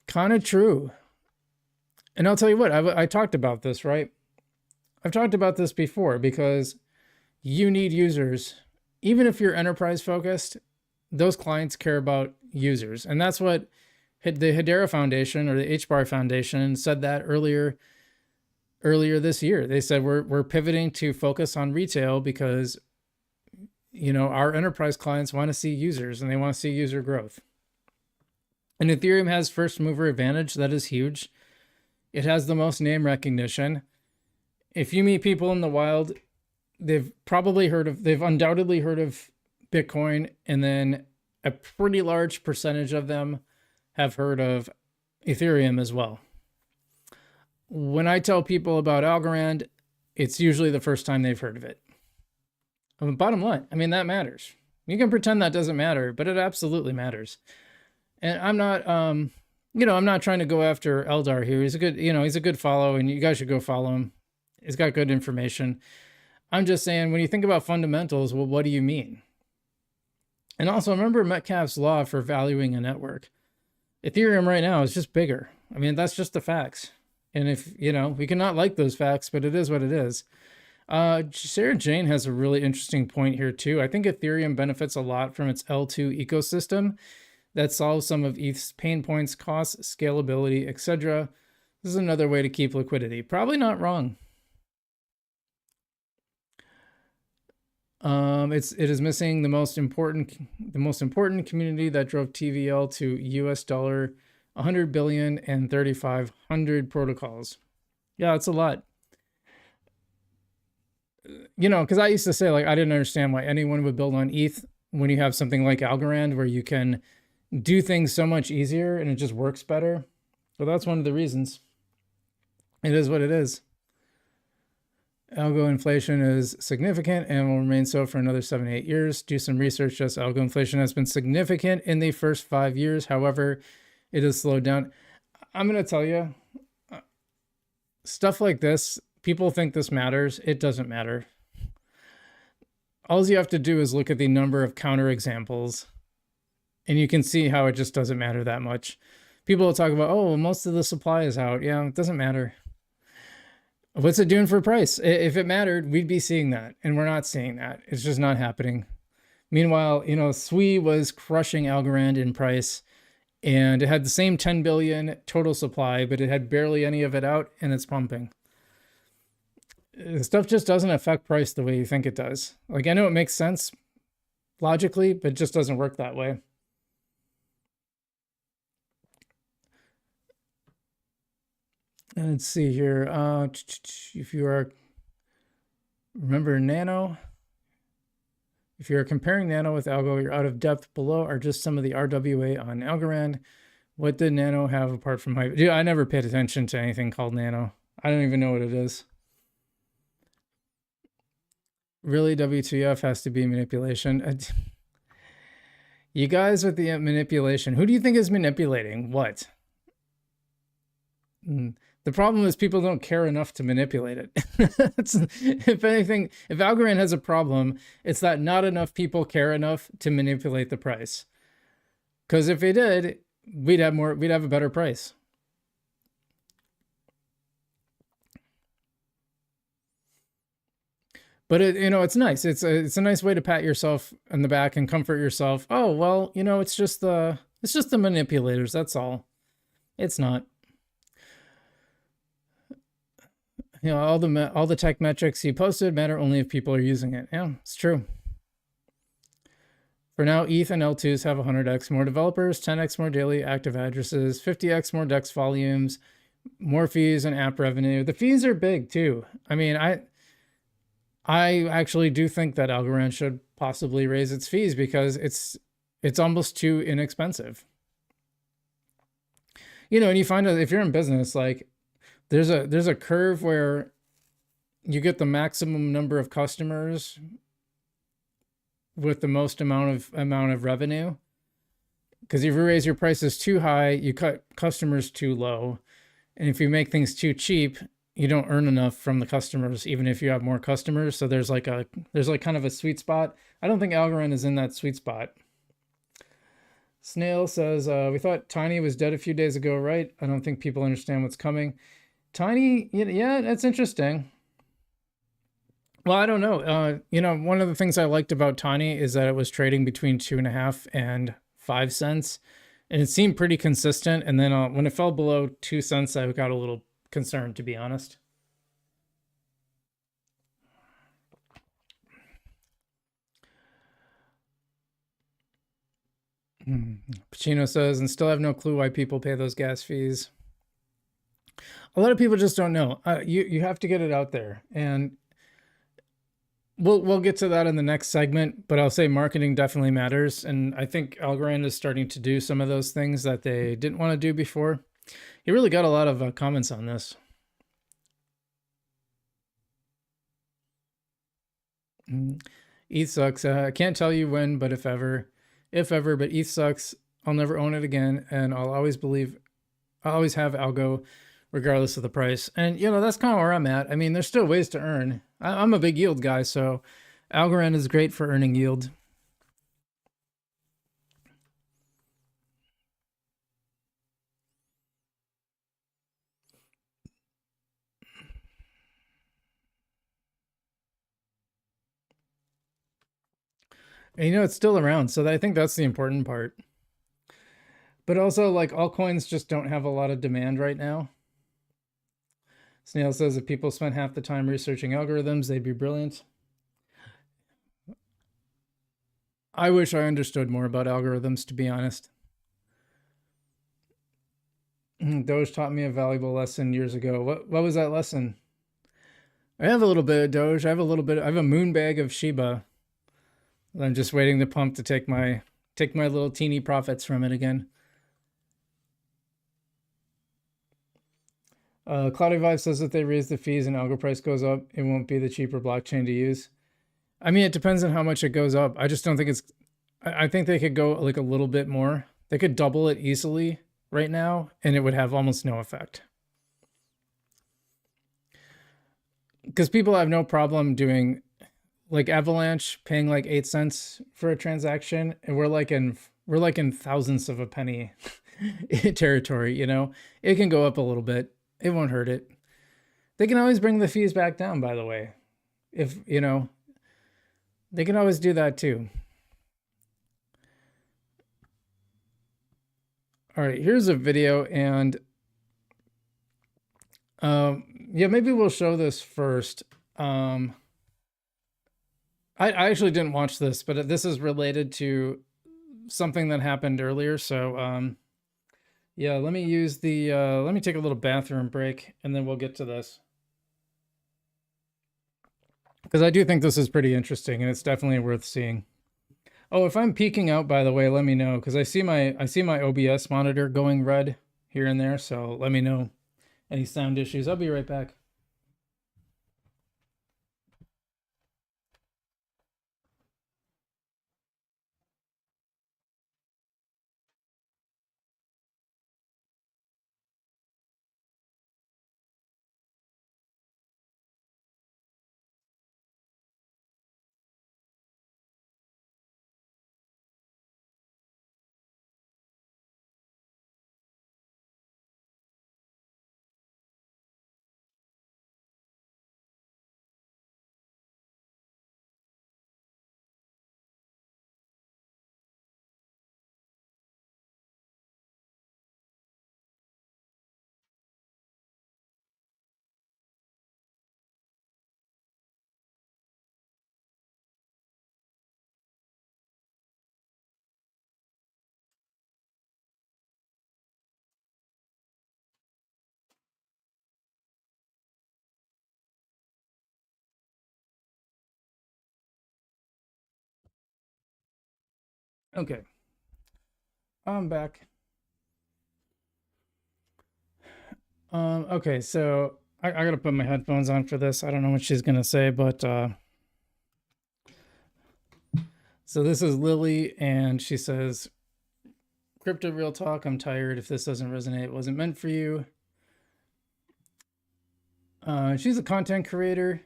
Kind of true. And I'll tell you what, I talked about this, right? I've talked about this before because you need users. Even if you're enterprise focused, those clients care about users. And that's what the Hedera Foundation or the HBAR Foundation said that earlier this year. They said we're pivoting to focus on retail because our enterprise clients want to see users and they want to see user growth. And Ethereum has first mover advantage. That is huge. It has the most name recognition. If you meet people in the wild, they've undoubtedly heard of Bitcoin, and then a pretty large percentage of them have heard of Ethereum as well. When I tell people about Algorand, it's usually the first time they've heard of it. Bottom line, that matters. You can pretend that doesn't matter, but it absolutely matters. And I'm not, I'm not trying to go after Eldar here. He's a good follow, and you guys should go follow him. He's got good information. I'm just saying, when you think about fundamentals, well, what do you mean? And also remember Metcalfe's law for valuing a network. Ethereum right now is just bigger. That's just the facts. And if, we cannot like those facts, but it is what it is. Sarah Jane has a really interesting point here too. I think Ethereum benefits a lot from its L2 ecosystem that solves some of ETH's pain points, costs, scalability, etc. This is another way to keep liquidity. Probably not wrong. It is missing the most important community that drove TVL to $100 billion and 3,500 protocols. Yeah, it's a lot. Because I used to say, I didn't understand why anyone would build on ETH when you have something like Algorand where you can do things so much easier and it just works better. Well, that's one of the reasons. It is what it is. Algo inflation is significant and will remain so for another 7 to 8 years. Do some research. Just algo inflation has been significant in the first 5 years. However, it has slowed down. I'm going to tell you, stuff like this, people think this matters. It doesn't matter. All you have to do is look at the number of counterexamples, and you can see how it just doesn't matter that much. People will talk about, oh, most of the supply is out. Yeah, it doesn't matter. What's it doing for price? If it mattered, we'd be seeing that, and we're not seeing that. It's just not happening. Meanwhile, Sui was crushing Algorand in price, and it had the same 10 billion total supply, but it had barely any of it out, and it's pumping. Stuff just doesn't affect price the way you think it does. I know it makes sense logically, but it just doesn't work that way. And let's see here. If you are, remember Nano. If you're comparing Nano with Algo, you're out of depth. Below are just some of the RWA on Algorand. What did Nano have apart from hype? Dude, I never paid attention to anything called Nano. I don't even know what it is. Really, WTF has to be manipulation. You guys with the manipulation. Who do you think is manipulating what? The problem is people don't care enough to manipulate it. If anything, if Algorand has a problem, it's that not enough people care enough to manipulate the price. Because if they did, we'd have a better price. But it's nice. It's a nice way to pat yourself on the back and comfort yourself. Oh, well, it's just the manipulators, that's all. It's not. All the tech metrics you posted matter only if people are using it. Yeah, it's true. For now, ETH and L2s have 100x more developers, 10x more daily active addresses, 50x more DEX volumes, more fees and app revenue. The fees are big too. I actually do think that Algorand should possibly raise its fees because it's almost too inexpensive. And you find out if you're in business, there's a curve where you get the maximum number of customers with the most amount of revenue. Because if you raise your prices too high, you cut customers too low. And if you make things too cheap, you don't earn enough from the customers, even if you have more customers. So there's kind of a sweet spot. I don't think Algorand is in that sweet spot. Snail says, we thought Tiny was dead a few days ago, right? I don't think people understand what's coming. Tiny, yeah, that's interesting. Well, I don't know. One of the things I liked about Tiny is that it was trading between 2.5 and 5 cents, and it seemed pretty consistent. And then when it fell below 2 cents, I got a little concerned, to be honest. Pacino says, and still have no clue why people pay those gas fees. A lot of people just don't know. You have to get it out there, and we'll get to that in the next segment. But I'll say marketing definitely matters, and I think Algorand is starting to do some of those things that they didn't want to do before. He really got a lot of comments on this. ETH sucks. I can't tell you when, but if ever, but ETH sucks. I'll never own it again, and I'll always have algo, regardless of the price. And that's kind of where I'm at. I mean, there's still ways to earn. I'm a big yield guy, so Algorand is great for earning yield. And it's still around, so I think that's the important part. But also, like, altcoins just don't have a lot of demand right now. Snail says if people spent half the time researching algorithms, they'd be brilliant. I wish I understood more about algorithms, to be honest. Doge taught me a valuable lesson years ago. What was that lesson? I have a little bit of Doge. I have a moon bag of Shiba. I'm just waiting the pump to take my little teeny profits from it again. Cloudy Vibe says if they raise the fees and algo price goes up, it won't be the cheaper blockchain to use. I mean, it depends on how much it goes up. I just don't think it's. I think they could go like a little bit more. They could double it easily right now, and it would have almost no effect. Because people have no problem doing, like, Avalanche paying like 8 cents for a transaction, and we're like in thousandths of a penny territory. It can go up a little bit. It won't hurt it. They can always bring the fees back down, by the way. If they can always do that too. All right, here's a video, and yeah, maybe we'll show this first. I actually didn't watch this, but this is related to something that happened earlier. So yeah, let me take a little bathroom break, and then we'll get to this, because I do think this is pretty interesting, and it's definitely worth seeing. Oh, if I'm peeking out, by the way, let me know, because I see my OBS monitor going red here and there. So let me know any sound issues. I'll be right back. Okay, I'm back. Okay, so I gotta put my headphones on for this. I don't know what she's gonna say, but so this is Lily, and she says, "Crypto real talk. I'm tired. If this doesn't resonate, it wasn't meant for you." She's a content creator.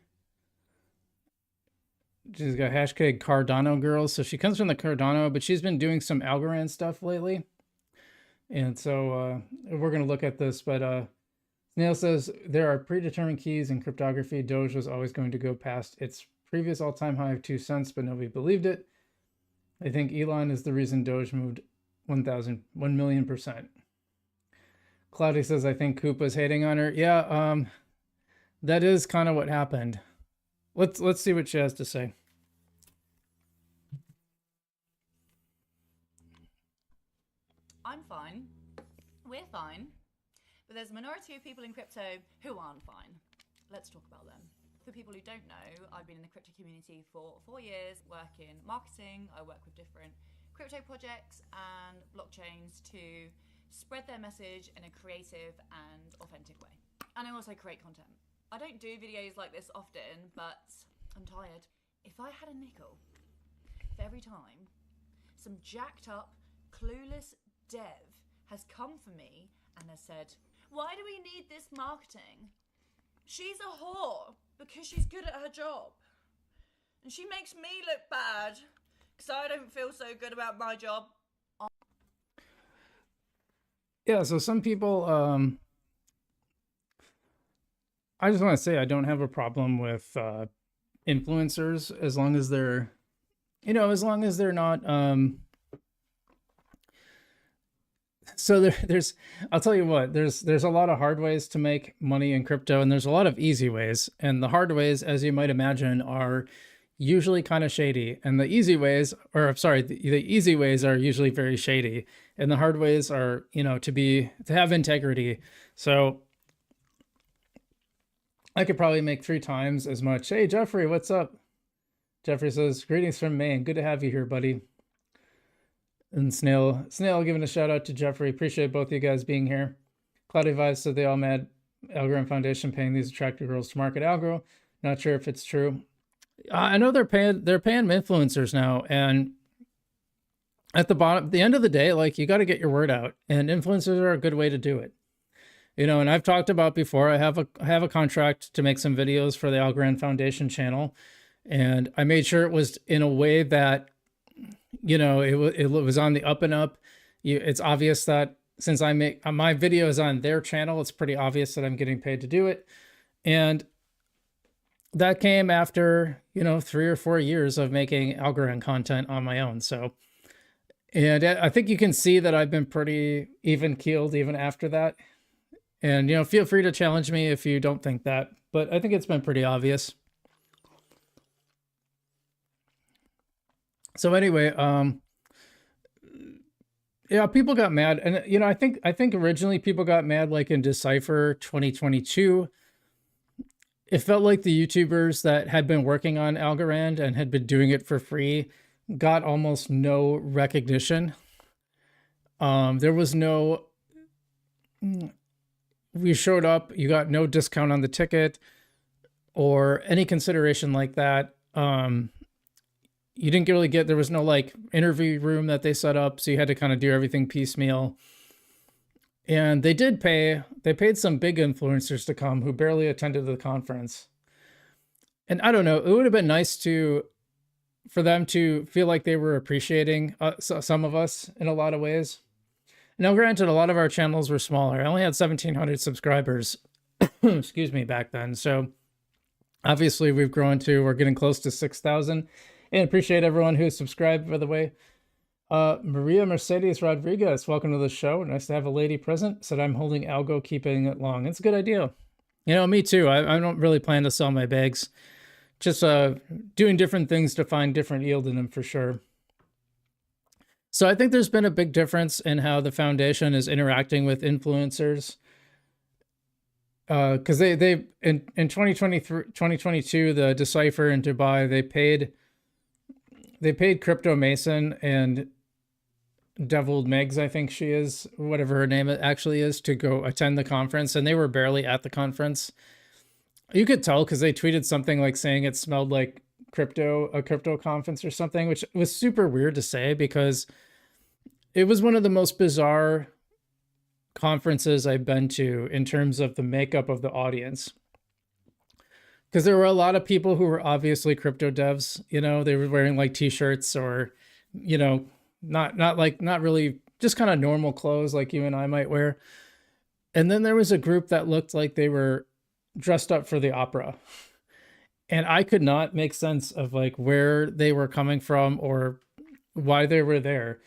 She's got hashtag Cardano girls, so she comes from the Cardano, but she's been doing some Algorand stuff lately, and so we're gonna look at this. But Snail says there are predetermined keys in cryptography. Doge was always going to go past its previous all-time high of 2 cents, but nobody believed it. I think Elon is the reason Doge moved 1 million%. Cloudy says, I think Koopa's hating on her. Yeah, that is kind of what happened. Let's see what she has to say. I'm fine. We're fine. But there's a minority of people in crypto who aren't fine. Let's talk about them. For people who don't know, I've been in the crypto community for 4 years, work in marketing. I work with different crypto projects and blockchains to spread their message in a creative and authentic way. And I also create content. I don't do videos like this often, but I'm tired. If I had a nickel for every time some jacked up, clueless dev has come for me and has said, why do we need this marketing? She's a whore because she's good at her job. And she makes me look bad because I don't feel so good about my job. Yeah, so some people, I just want to say I don't have a problem with influencers as long as they're, as long as they're not, so there's, I'll tell you what, there's a lot of hard ways to make money in crypto, and there's a lot of easy ways. And the hard ways, as you might imagine, are usually kind of shady. And the easy ways, or sorry, the easy ways are usually very shady. And the hard ways are, to have integrity. So I could probably make 3 times as much. Hey, Jeffrey, what's up? Jeffrey says, greetings from Maine. Good to have you here, buddy. And Snail giving a shout out to Jeffrey. Appreciate both of you guys being here. Cloudy Vibes said they all mad Algorand Foundation paying these attractive girls to market algo. Not sure if it's true. I know they're paying influencers now, and at the end of the day, like, you got to get your word out, and influencers are a good way to do it. And I've talked about before, I have a contract to make some videos for the Algorand Foundation channel, and I made sure it was in a way that, it was on the up and up. It's obvious that since I make my videos on their channel, it's pretty obvious that I'm getting paid to do it. And that came after, 3 or 4 years of making Algorand content on my own. So, and I think you can see that I've been pretty even keeled even after that. And, feel free to challenge me if you don't think that, but I think it's been pretty obvious. So anyway, yeah, people got mad. And, I think originally people got mad, like in Decipher 2022. It felt like the YouTubers that had been working on Algorand and had been doing it for free got almost no recognition. There was no, we showed up, you got no discount on the ticket or any consideration like that. You didn't really get, there was no like interview room that they set up. So you had to kind of do everything piecemeal. And they paid some big influencers to come who barely attended the conference. And I don't know, it would have been nice for them to feel like they were appreciating some of us in a lot of ways. Now, granted, a lot of our channels were smaller. I only had 1,700 subscribers, excuse me, back then. So obviously we're getting close to 6,000. And appreciate everyone who subscribed, by the way. Maria Mercedes Rodriguez, welcome to the show. Nice to have a lady present. Said I'm holding algo, keeping it long. It's a good idea. Me too. I don't really plan to sell my bags. Just doing different things to find different yield in them for sure. So I think there's been a big difference in how the foundation is interacting with influencers. Because they in 2022, the Decipher in Dubai, they paid Crypto Mason and Deviled Megs, I think she is, whatever her name actually is, to go attend the conference, and they were barely at the conference. You could tell because they tweeted something like saying it smelled like a crypto conference or something, which was super weird to say because it was one of the most bizarre conferences I've been to in terms of the makeup of the audience. Because there were a lot of people who were obviously crypto devs, they were wearing like t-shirts or, not really just kind of normal clothes like you and I might wear. And then there was a group that looked like they were dressed up for the opera. And I could not make sense of like where they were coming from or why they were there.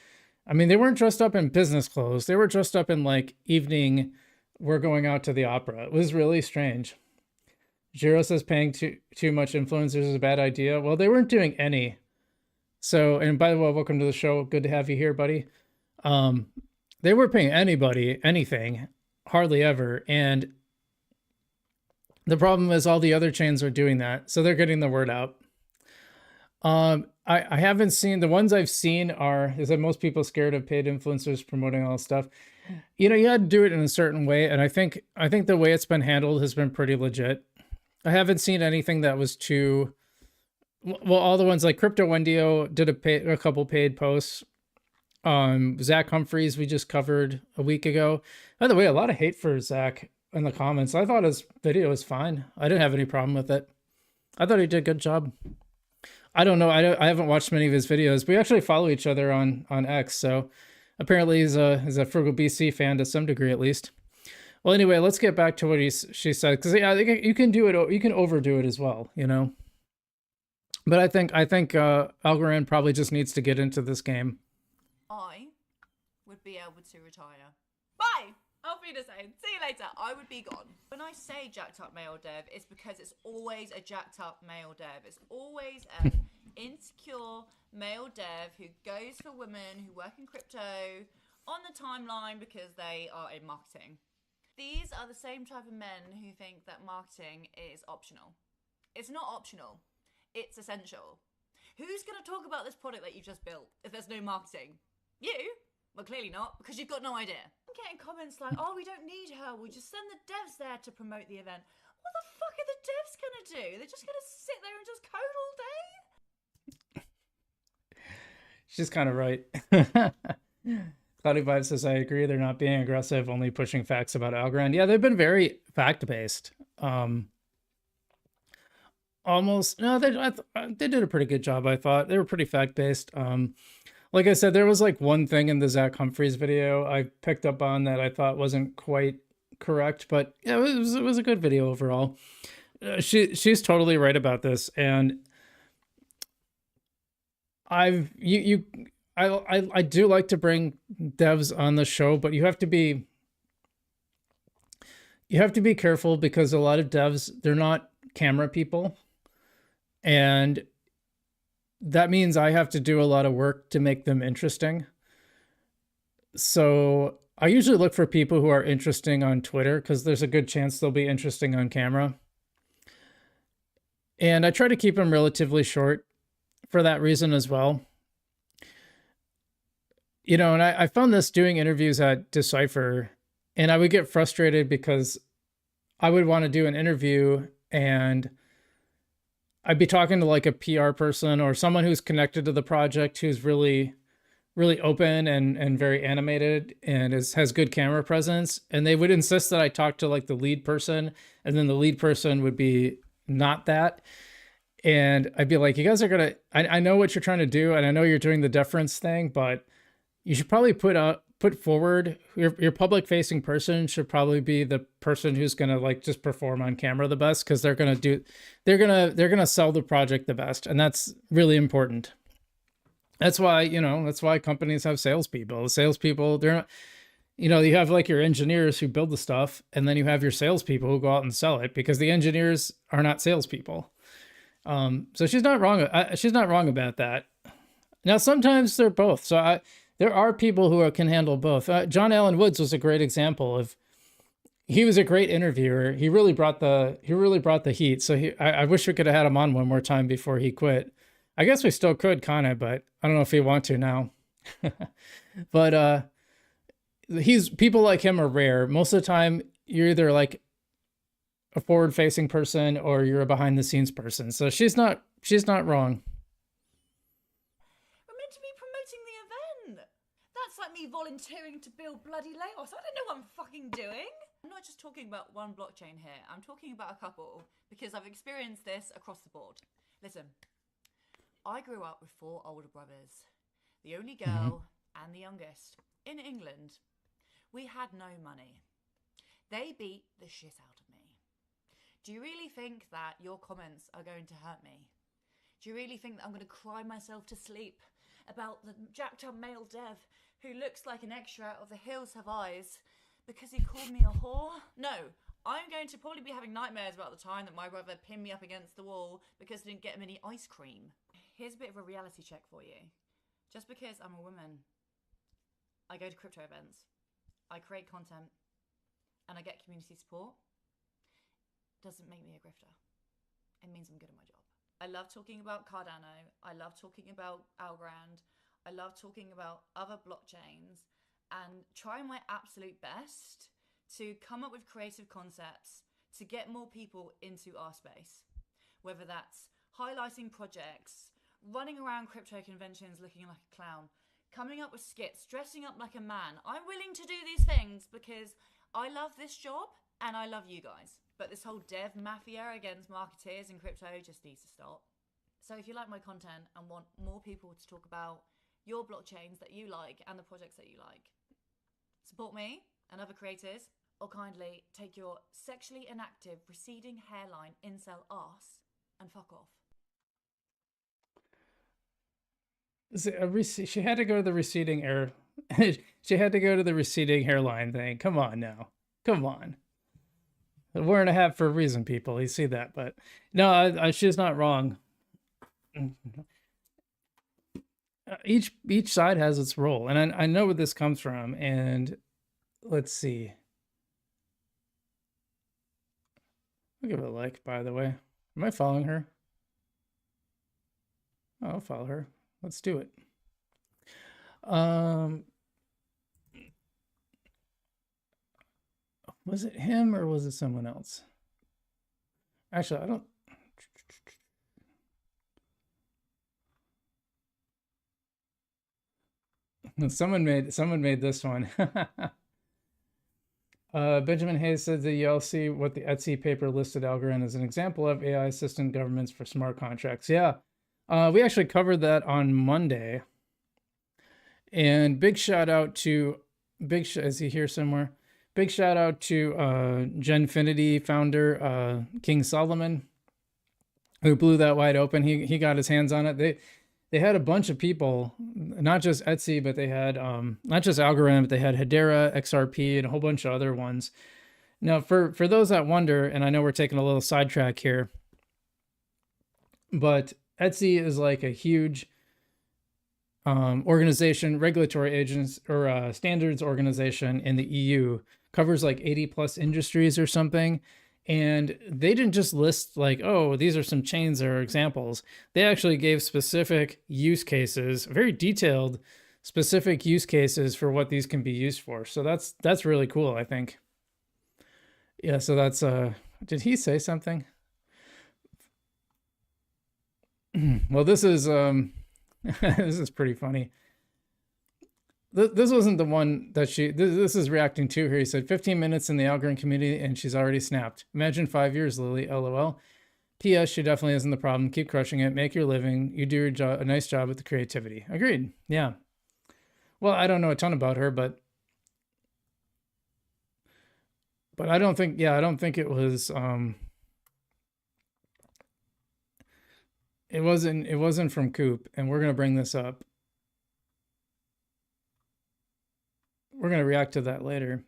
I mean, they weren't dressed up in business clothes. They were dressed up in like evening, we're going out to the opera. It was really strange. Jiro says paying too much influencers is a bad idea. Well, they weren't doing any. So, and by the way, welcome to the show. Good to have you here, buddy. Um, they weren't paying anybody anything, hardly ever. And the problem is all the other chains are doing that. So they're getting the word out. I haven't seen the ones I've seen is that most people scared of paid influencers promoting all this stuff. You know, you had to do it in a certain way, and I think the way it's been handled has been pretty legit. I haven't seen anything that was too well. All the ones like Crypto Wendio did a couple paid posts. Zach Humphreys we just covered a week ago. By the way, a lot of hate for Zach in the comments. I thought his video was fine. I didn't have any problem with it. I thought he did a good job. I don't know. I haven't watched many of his videos. We actually follow each other on X, so apparently he's a Frugal BC fan to some degree at least. Well, anyway, let's get back to what she said, because yeah, you can do it. You can overdo it as well, you know. But I think Algorand probably just needs to get into this game. I would be able to retire. Bye! Auf Wiedersehen. See you later. I would be gone. When I say jacked up male dev, it's because it's always a jacked up male dev. It's always an insecure male dev who goes for women who work in crypto on the timeline because they are in marketing. These are the same type of men who think that marketing is optional. It's not optional. It's essential. Who's going to talk about this product that you just built if there's no marketing? You? Well, clearly not, because you've got no idea. I'm getting comments like, oh, we don't need her. We'll just send the devs there to promote the event. What the fuck are the devs going to do? They're just going to sit there and just code all day? She's kind of right. Cloudy Vibe says, I agree. They're not being aggressive, only pushing facts about Algorand. Yeah, they've been very fact-based. Almost, no, they did a pretty good job, I thought. They were pretty fact-based. Like I said, there was like one thing in the Zach Humphreys video I picked up on that I thought wasn't quite correct, but yeah, it was a good video overall. She's totally right about this, and I do like to bring devs on the show, but you have to be careful because a lot of devs, they're not camera people, and that means I have to do a lot of work to make them interesting. So I usually look for people who are interesting on Twitter because there's a good chance they'll be interesting on camera. And I try to keep them relatively short for that reason as well. You know, and I found this doing interviews at Decipher, and I would get frustrated because I would want to do an interview and I'd be talking to like a PR person or someone who's connected to the project who's really, really open and very animated and has good camera presence. And they would insist that I talk to like the lead person, and then the lead person would be not that. And I'd be like, you guys are gonna, I know what you're trying to do, and I know you're doing the deference thing, but you should probably put forward your public facing person should probably be the person who's going to like just perform on camera the best, because they're going to sell the project the best, and that's really important. That's why companies have salespeople. The salespeople, they're not, you have like your engineers who build the stuff, and then you have your salespeople who go out and sell it, because the engineers are not salespeople. So she's not wrong. She's not wrong about that. Now sometimes they're both. So there are people who can handle both. John Allen Woods was a great example of. He was a great interviewer. He really brought the heat. So I wish we could have had him on one more time before he quit. I guess we still could, kind of, but I don't know if he want to now. But people like him are rare. Most of the time, you're either like a forward-facing person or you're a behind-the-scenes person. So she's not wrong. Like me volunteering to build bloody Laos. I don't know what I'm fucking doing. I'm not just talking about one blockchain here. I'm talking about a couple, because I've experienced this across the board. Listen, I grew up with 4 older brothers, the only girl and the youngest, in England. We had no money. They beat the shit out of me. Do you really think that your comments are going to hurt me? Do you really think that I'm going to cry myself to sleep about the jacked up male dev who looks like an extra out of The Hills Have Eyes because he called me a whore? No, I'm going to probably be having nightmares about the time that my brother pinned me up against the wall because I didn't get him any ice cream. Here's a bit of a reality check for you. Just because I'm a woman, I go to crypto events, I create content, and I get community support, doesn't make me a grifter. It means I'm good at my job. I love talking about Cardano. I love talking about Algorand. I love talking about other blockchains and trying my absolute best to come up with creative concepts to get more people into our space. Whether that's highlighting projects, running around crypto conventions looking like a clown, coming up with skits, dressing up like a man. I'm willing to do these things because I love this job and I love you guys. But this whole dev mafia against marketeers in crypto just needs to stop. So if you like my content and want more people to talk about your blockchains that you like and the projects that you like, support me and other creators, or kindly take your sexually inactive receding hairline incel ass and fuck off. She had to go to the receding air. She had to go to the receding hairline thing. Come on now. Come on. Wearing a hat for a reason, people. You see that, but no, she's not wrong. Each side has its role, and I know where this comes from. And let's see. I'll give it a like, by the way. Am I following her? Oh, I'll follow her. Let's do it. Was it him or was it someone else? Actually, I don't. Someone made this one. Benjamin Hayes said that you'll see what the Etsy paper listed Algorand as an example of AI assistant governments for smart contracts. Yeah, we actually covered that on Monday. And big shout out to is he here somewhere? Big shout out to Genfinity founder King Solomon, who blew that wide open. He got his hands on it. They had a bunch of people, not just Etsy, but they had not just Algorand, but they had Hedera, XRP, and a whole bunch of other ones. Now, for those that wonder, and I know we're taking a little sidetrack here, but Etsy is like a huge organization, regulatory agents or standards organization in the EU, covers like 80 plus industries or something. And they didn't just list like, oh, these are some chains or examples. They actually gave specific use cases, very detailed, specific use cases for what these can be used for. So that's really cool, I think. Yeah, so that's did he say something? Well, this is this is pretty funny. This wasn't the one that this is reacting to her. He said 15 minutes in the Algorand community and she's already snapped. Imagine 5 years, Lily, LOL. P.S. She definitely isn't the problem. Keep crushing it. Make your living. You do your job, a nice job with the creativity. Agreed. Yeah. Well, I don't know a ton about her, but I don't think, I don't think it was, it wasn't from Coop, and we're going to bring this up. We're going to react to that later.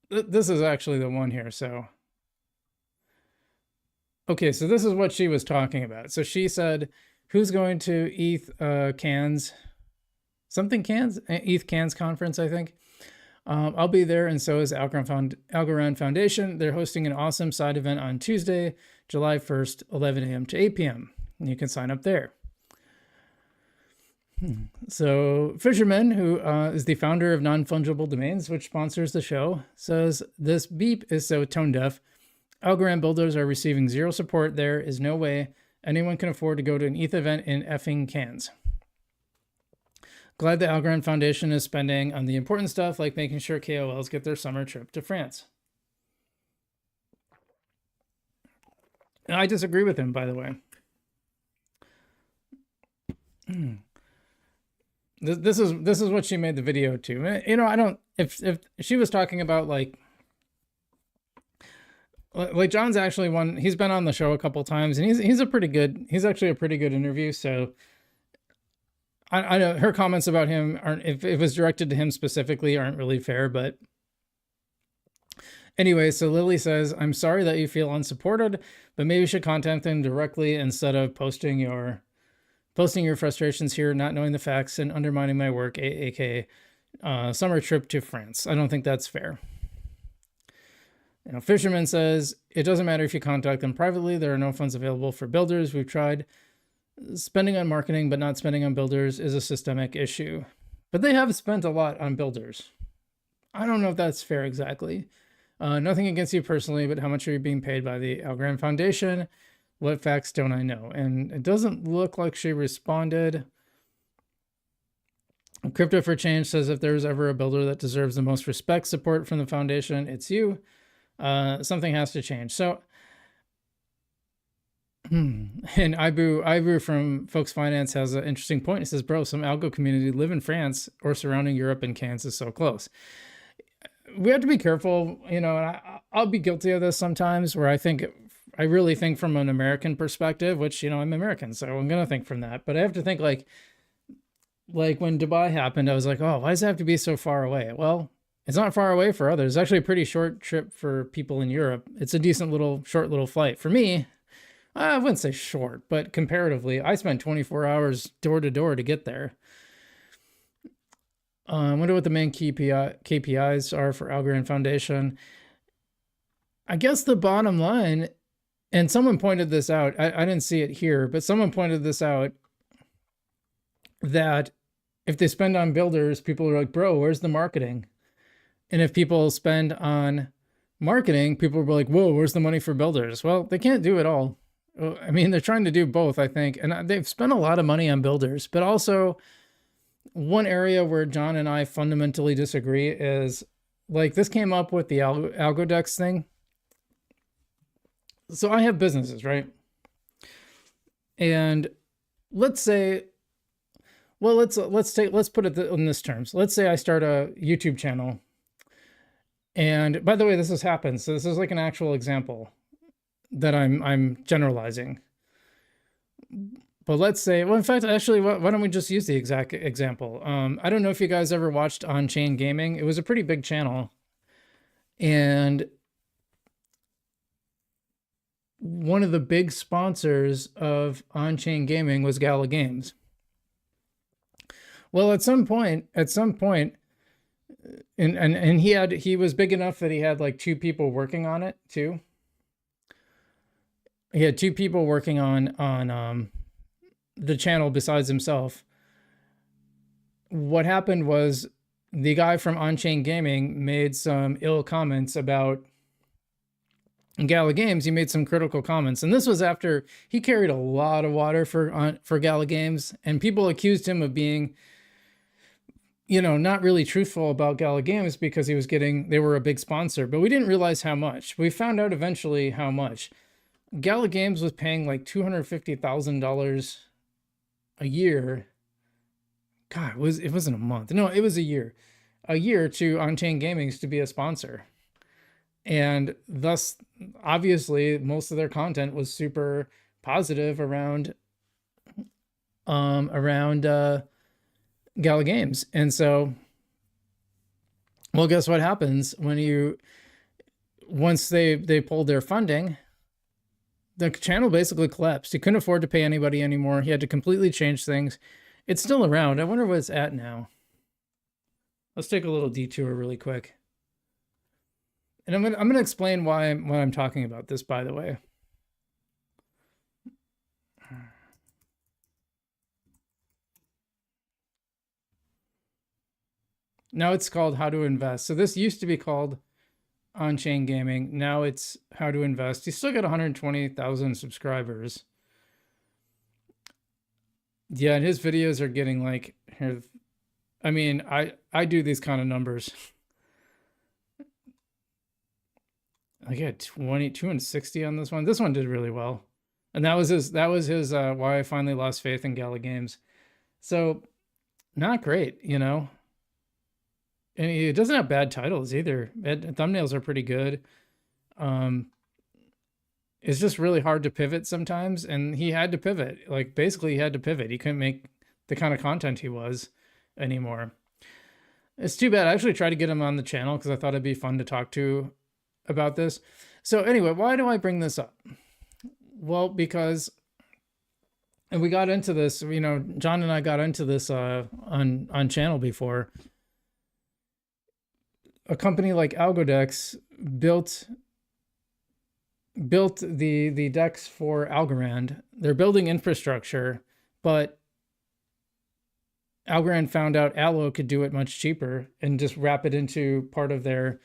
This is actually the one here. So, okay, so this is what she was talking about. So she said, who's going to ETH Cans? Something Cans? ETH Cans conference, I think. I'll be there, and so is Algorand Foundation. They're hosting an awesome side event on Tuesday, July 1st, 11 a.m. to 8 p.m. You can sign up there. So Fisherman, who is the founder of Non-Fungible Domains, which sponsors the show, says, this beep is so tone deaf. Algorand builders are receiving zero support. There is no way anyone can afford to go to an ETH event in effing Cans. Glad the Algorand Foundation is spending on the important stuff like making sure KOLs get their summer trip to France. And I disagree with him, by the way. This is what she made the video to. You know, if she was talking about like John's actually one, he's been on the show a couple times, and he's actually a pretty good interview. So I know her comments about him aren't, if it was directed to him specifically, aren't really fair. But anyway, so Lily says, I'm sorry that you feel unsupported, but maybe you should contact them directly instead of posting your frustrations here, not knowing the facts and undermining my work, aka summer trip to France. I don't think that's fair. Fisherman says, it doesn't matter if you contact them privately. There are no funds available for builders. We've tried. Spending on marketing but not spending on builders is a systemic issue. But they have spent a lot on builders. I don't know if that's fair exactly. Nothing against you personally, but how much are you being paid by the Algorand Foundation? What facts don't I know? And it doesn't look like she responded. Crypto for Change says, if there's ever a builder that deserves the most respect, support from the foundation, it's you. Something has to change. So, and Ibu from Folks Finance has an interesting point. He says, bro, some algo community live in France or surrounding Europe, and Kansas so close. We have to be careful, and I'll be guilty of this sometimes, where I really think from an American perspective, which, I'm American, so I'm going to think from that. But I have to think like when Dubai happened, I was like, oh, why does it have to be so far away? Well, it's not far away for others. It's actually a pretty short trip for people in Europe. It's a decent short little flight. For me, I wouldn't say short, but comparatively, I spent 24 hours door to door to get there. I wonder what the main KPIs are for Algorand Foundation. I guess the bottom line, and someone pointed this out, I didn't see it here, but someone pointed this out, that if they spend on builders, people are like, bro, where's the marketing? And if people spend on marketing, people will be like, whoa, where's the money for builders? Well, they can't do it all. I mean, they're trying to do both, I think. And they've spent a lot of money on builders. But also, one area where John and I fundamentally disagree is, like, this came up with the Algodex thing. So I have businesses, right? And let's say, well, let's put it in this terms. Let's say I start a YouTube channel. And by the way, this has happened. So this is like an actual example that I'm generalizing. But let's say, well, in fact, actually, why don't we just use the exact example? I don't know if you guys ever watched On-Chain Gaming. It was a pretty big channel. And one of the big sponsors of On-Chain Gaming was Gala Games. Well, at some point, and he was big enough that he had like 2 people working on it too. He had 2 people working on the channel besides himself. What happened was the guy from On-Chain Gaming made some ill comments about Gala Games. He made some critical comments, and this was after he carried a lot of water for Gala Games, and people accused him of being, not really truthful about Gala Games because they were a big sponsor, but we didn't realize how much. We found out eventually how much. Gala Games was paying like $250,000 a year. God, it wasn't a month. No, it was a year. A year to On-Chain Gaming to be a sponsor. And thus, obviously, most of their content was super positive around Gala Games. And so, well, guess what happens once they pulled their funding, the channel basically collapsed. He couldn't afford to pay anybody anymore. He had to completely change things. It's still around. I wonder what it's at now. Let's take a little detour really quick. And I'm gonna explain why I'm talking about this, by the way. Now it's called How to Invest. So this used to be called On-Chain Gaming. Now it's How to Invest. He's still got 120,000 subscribers. Yeah, and his videos are getting like, I mean, I do these kind of numbers. I get 260 on this one. This one did really well. And that was his why I finally lost faith in Gala Games. So not great, and it doesn't have bad titles either. Thumbnails are pretty good. Um, it's just really hard to pivot sometimes, and he had to pivot. Like basically, he had to pivot. He couldn't make the kind of content he was anymore. It's too bad. I actually tried to get him on the channel because I thought it'd be fun to talk to about this. So anyway, why do I bring this up? Well, because, and we got into this, you know, John and I got into this on channel before. A company like Algodex built the DEX for Algorand. They're building infrastructure, but Algorand found out Allo could do it much cheaper and just wrap it into part of their,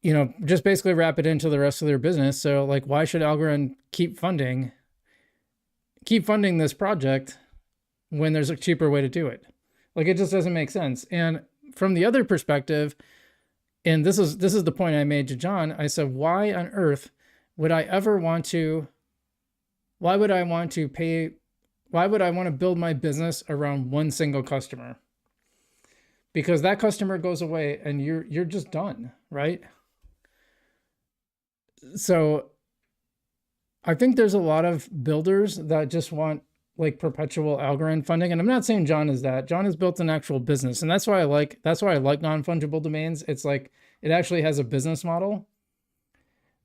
you know, just basically wrap it into the rest of their business. So like, why should Algorand keep funding this project when there's a cheaper way to do it? Like, it just doesn't make sense. And from the other perspective, and this is the point I made to John, I said, why on earth would I ever want to, why would I want to build my business around one single customer? Because that customer goes away and you're just done, right? So I think there's a lot of builders that just want like perpetual Algorand funding. And I'm not saying John is that. John has built an actual business. And that's why I like non-fungible domains. It's like, it actually has a business model.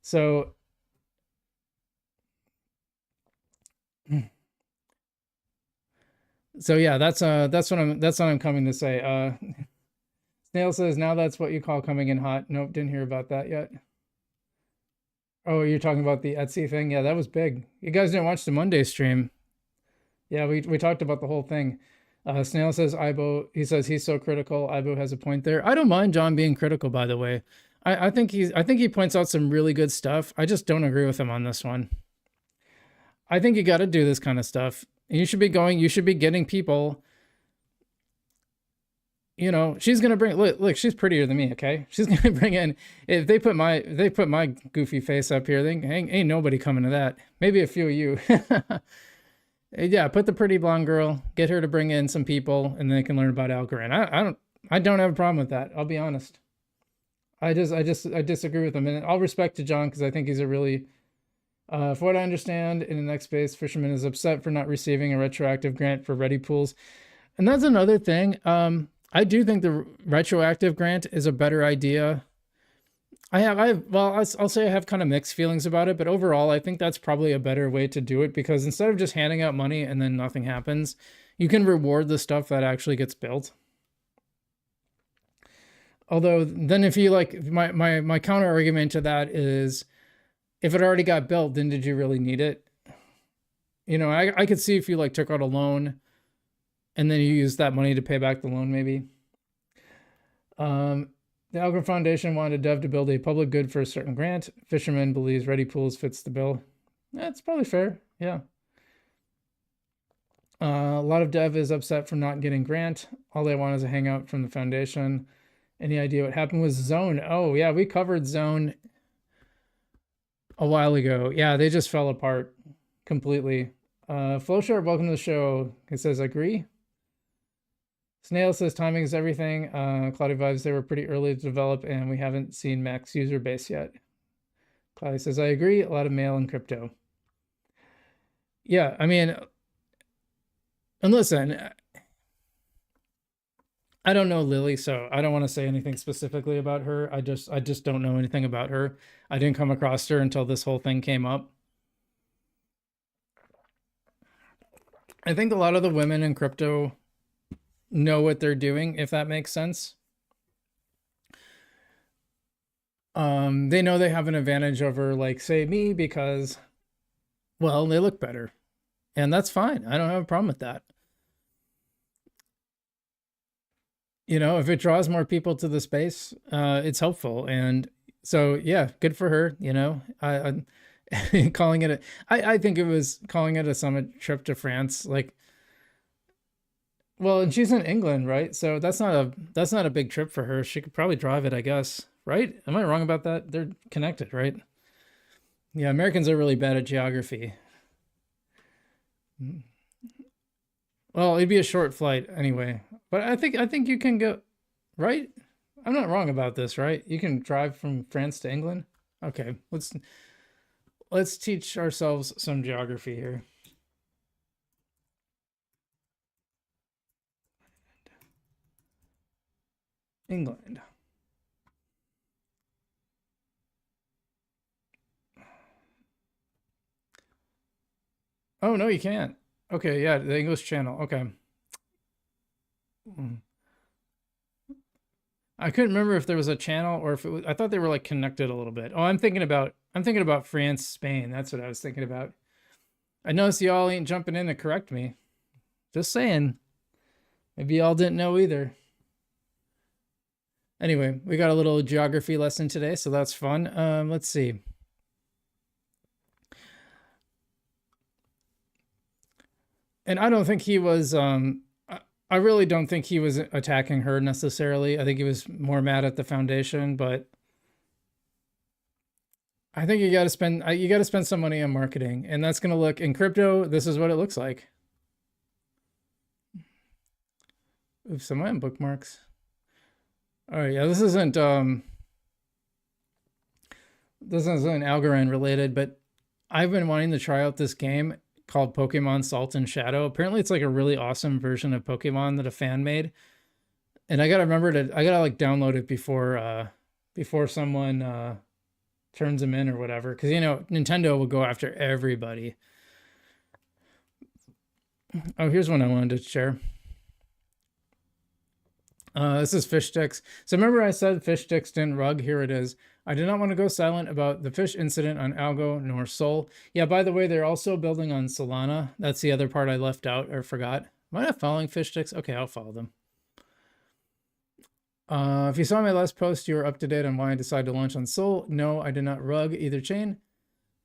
So yeah, that's what I'm coming to say. Snail says, now that's what you call coming in hot. Nope, didn't hear about that yet. Oh, you're talking about the Etsy thing? Yeah, that was big. You guys didn't watch the Monday stream. Yeah, we talked about the whole thing. Snail says, Ibo, he says he's so critical. Ibo has a point there. I don't mind John being critical, by the way. I think he points out some really good stuff. I just don't agree with him on this one. I think you got to do this kind of stuff. You should be getting people. You know, she's gonna bring, look, she's prettier than me, okay? She's gonna bring in, if they put my goofy face up here, then ain't nobody coming to that. Maybe a few of you. Yeah, put the pretty blonde girl, get her to bring in some people, and they can learn about Algorand. I don't have a problem with that. I'll be honest. I disagree with him, and all respect to John, because I think he's a really, for what I understand, in the next space, Fisherman is upset for not receiving a retroactive grant for ready pools, and that's another thing. I do think the retroactive grant is a better idea. I'll say I have kind of mixed feelings about it, but overall, I think that's probably a better way to do it, because instead of just handing out money and then nothing happens, you can reward the stuff that actually gets built. Although then if you like, my counter argument to that is, if it already got built, then did you really need it? You know, I could see if you like took out a loan and then you use that money to pay back the loan, maybe. The Algorand Foundation wanted a dev to build a public good for a certain grant. Fisherman believes Ready Pools fits the bill. That's probably fair, yeah. A lot of dev is upset for not getting grant. All they want is a hangout from the foundation. Any idea what happened with Zone? Oh, yeah, we covered Zone a while ago. Yeah, they just fell apart completely. Flowsharp, welcome to the show. It says, agree. Snail says timing is everything. Cloudy Vibes, they were pretty early to develop and we haven't seen max user base yet. Cloudy says, I agree. A lot of mail in crypto. Yeah, I mean, and listen, I don't know Lily, so I don't want to say anything specifically about her. I just don't know anything about her. I didn't come across her until this whole thing came up. I think a lot of the women in crypto know what they're doing, if that makes sense. They know they have an advantage over, like, say, me, because, well, they look better. And that's fine. I don't have a problem with that. You know, if it draws more people to the space, it's helpful. And so, yeah, good for her. You know, I calling it I think it was calling it a summit trip to France. Like, well, and she's in England, right? So that's not a big trip for her. She could probably drive it, I guess. Right? Am I wrong about that? They're connected, right? Yeah, Americans are really bad at geography. Well, it'd be a short flight anyway. But I think you can go, right? I'm not wrong about this, right? You can drive from France to England. Okay, let's teach ourselves some geography here. England. Oh no, you can't. Okay, yeah, the English Channel. Okay. I couldn't remember if there was a channel or if it was, I thought they were like connected a little bit. Oh, I'm thinking about France, Spain. That's what I was thinking about. I noticed y'all ain't jumping in to correct me. Just saying. Maybe y'all didn't know either. Anyway, we got a little geography lesson today, so that's fun. Let's see. And I don't think he was I really don't think he was attacking her necessarily. I think he was more mad at the foundation, but I think you got to spend some money on marketing, and that's going to look in crypto. This is what it looks like. Oops, some of my bookmarks. All right, yeah, this isn't Algorand related, but I've been wanting to try out this game called Pokemon Salt and Shadow. Apparently, it's like a really awesome version of Pokemon that a fan made, and I gotta like download it before someone turns them in or whatever, because Nintendo will go after everybody. Oh, here's one I wanted to share. This is fish sticks. So remember I said fish sticks didn't rug? Here it is. I did not want to go silent about the fish incident on Algo nor Sol. Yeah, by the way, they're also building on Solana. That's the other part I left out or forgot. Am I not following fish sticks? Okay, I'll follow them. If you saw my last post, you were up to date on why I decided to launch on Sol. No, I did not rug either chain.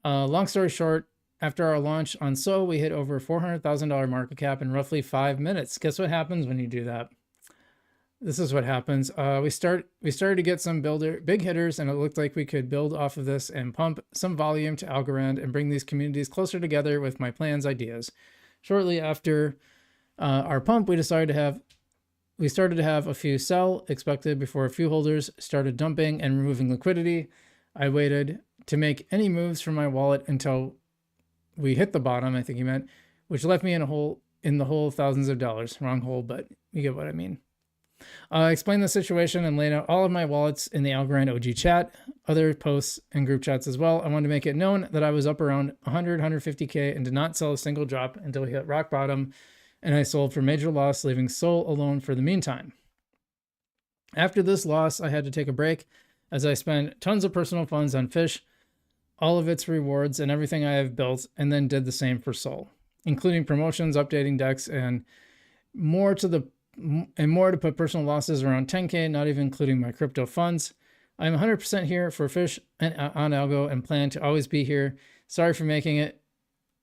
Long story short, after our launch on Sol, we hit over $400,000 market cap in roughly 5 minutes. Guess what happens when you do that? This is what happens. We started to get some big hitters, and it looked like we could build off of this and pump some volume to Algorand and bring these communities closer together with my plans, ideas. Shortly after our pump, we started to have a few sell expected before a few holders started dumping and removing liquidity. I waited to make any moves from my wallet until we hit the bottom, I think he meant, which left me in the hole of thousands of dollars. Wrong hole, but you get what I mean. I explained the situation and laid out all of my wallets in the Algorand OG chat, other posts and group chats as well. I wanted to make it known that I was up around 150K and did not sell a single drop until we hit rock bottom, and I sold for major loss, leaving Sol alone for the meantime. After this loss, I had to take a break as I spent tons of personal funds on Fish, all of its rewards and everything I have built, and then did the same for Sol, including promotions, updating decks, and more to put personal losses around 10K, not even including my crypto funds. I'm 100% here for Fish and on Algo and plan to always be here. Sorry for making it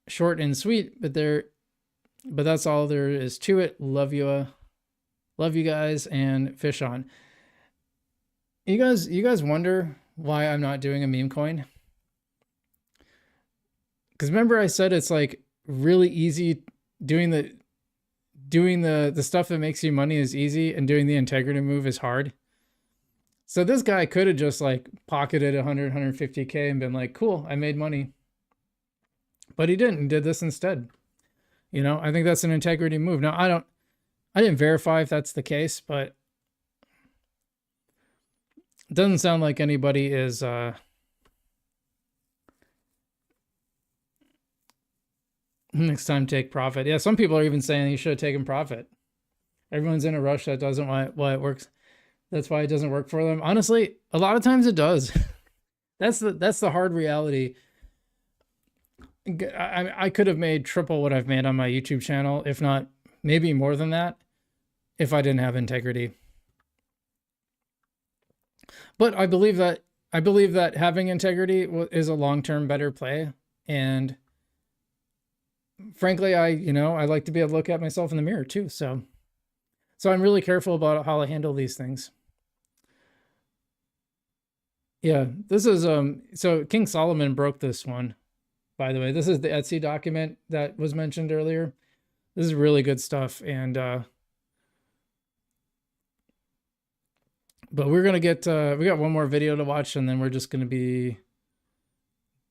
short and sweet, but that's all there is to it. Love you guys, and fish on. You guys wonder why I'm not doing a meme coin? Because remember I said it's like really easy doing the stuff that makes you money is easy, and doing the integrity move is hard. So this guy could have just like pocketed 150K and been like, cool, I made money. But he didn't, and did this instead. I think that's an integrity move. Now, I didn't verify if that's the case, but it doesn't sound like anybody is next time take profit. Yeah, some people are even saying you should have taken profit. Everyone's in a rush. That doesn't why it works. That's why it doesn't work for them. Honestly, a lot of times it does. That's the hard reality. I could have made triple what I've made on my YouTube channel, if not maybe more than that, if I didn't have integrity. But I believe that having integrity is a long-term better play, and frankly, I like to be able to look at myself in the mirror too. So I'm really careful about how I handle these things. Yeah, this is so King Solomon broke this one, by the way. This is the Etsy document that was mentioned earlier. This is really good stuff, and But we're gonna get we got one more video to watch, and then we're just gonna be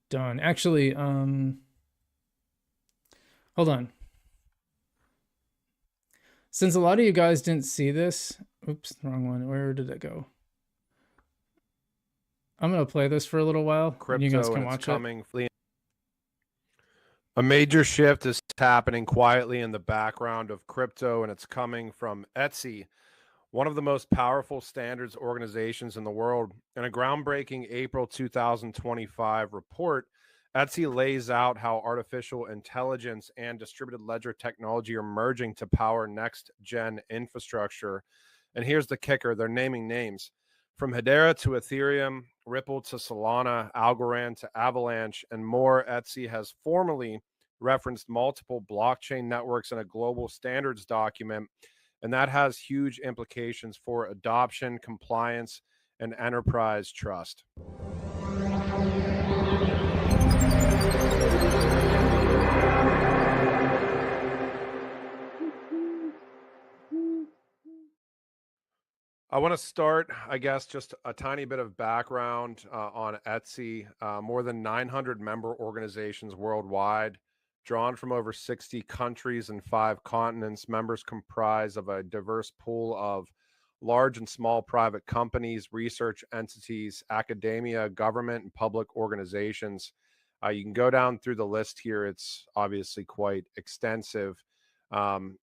done. Actually, hold on. Since a lot of you guys didn't see this, oops, wrong one. Where did it go? I'm gonna play this for a little while, and you guys Crypto can and it's watch it. coming. A major shift is happening quietly in the background of crypto, and it's coming from Etsy, one of the most powerful standards organizations in the world. In a groundbreaking April 2025 report, Etsy lays out how artificial intelligence and distributed ledger technology are merging to power next gen infrastructure. And here's the kicker, they're naming names. From Hedera to Ethereum, Ripple to Solana, Algorand to Avalanche, and more, Etsy has formally referenced multiple blockchain networks in a global standards document, and that has huge implications for adoption, compliance, and enterprise trust. I want to start, I guess, just a tiny bit of background on Etsy. More than 900 member organizations worldwide, drawn from over 60 countries and 5 continents. Members comprise of a diverse pool of large and small private companies, research entities, academia, government, and public organizations. You can go down through the list here. It's obviously quite extensive. Um,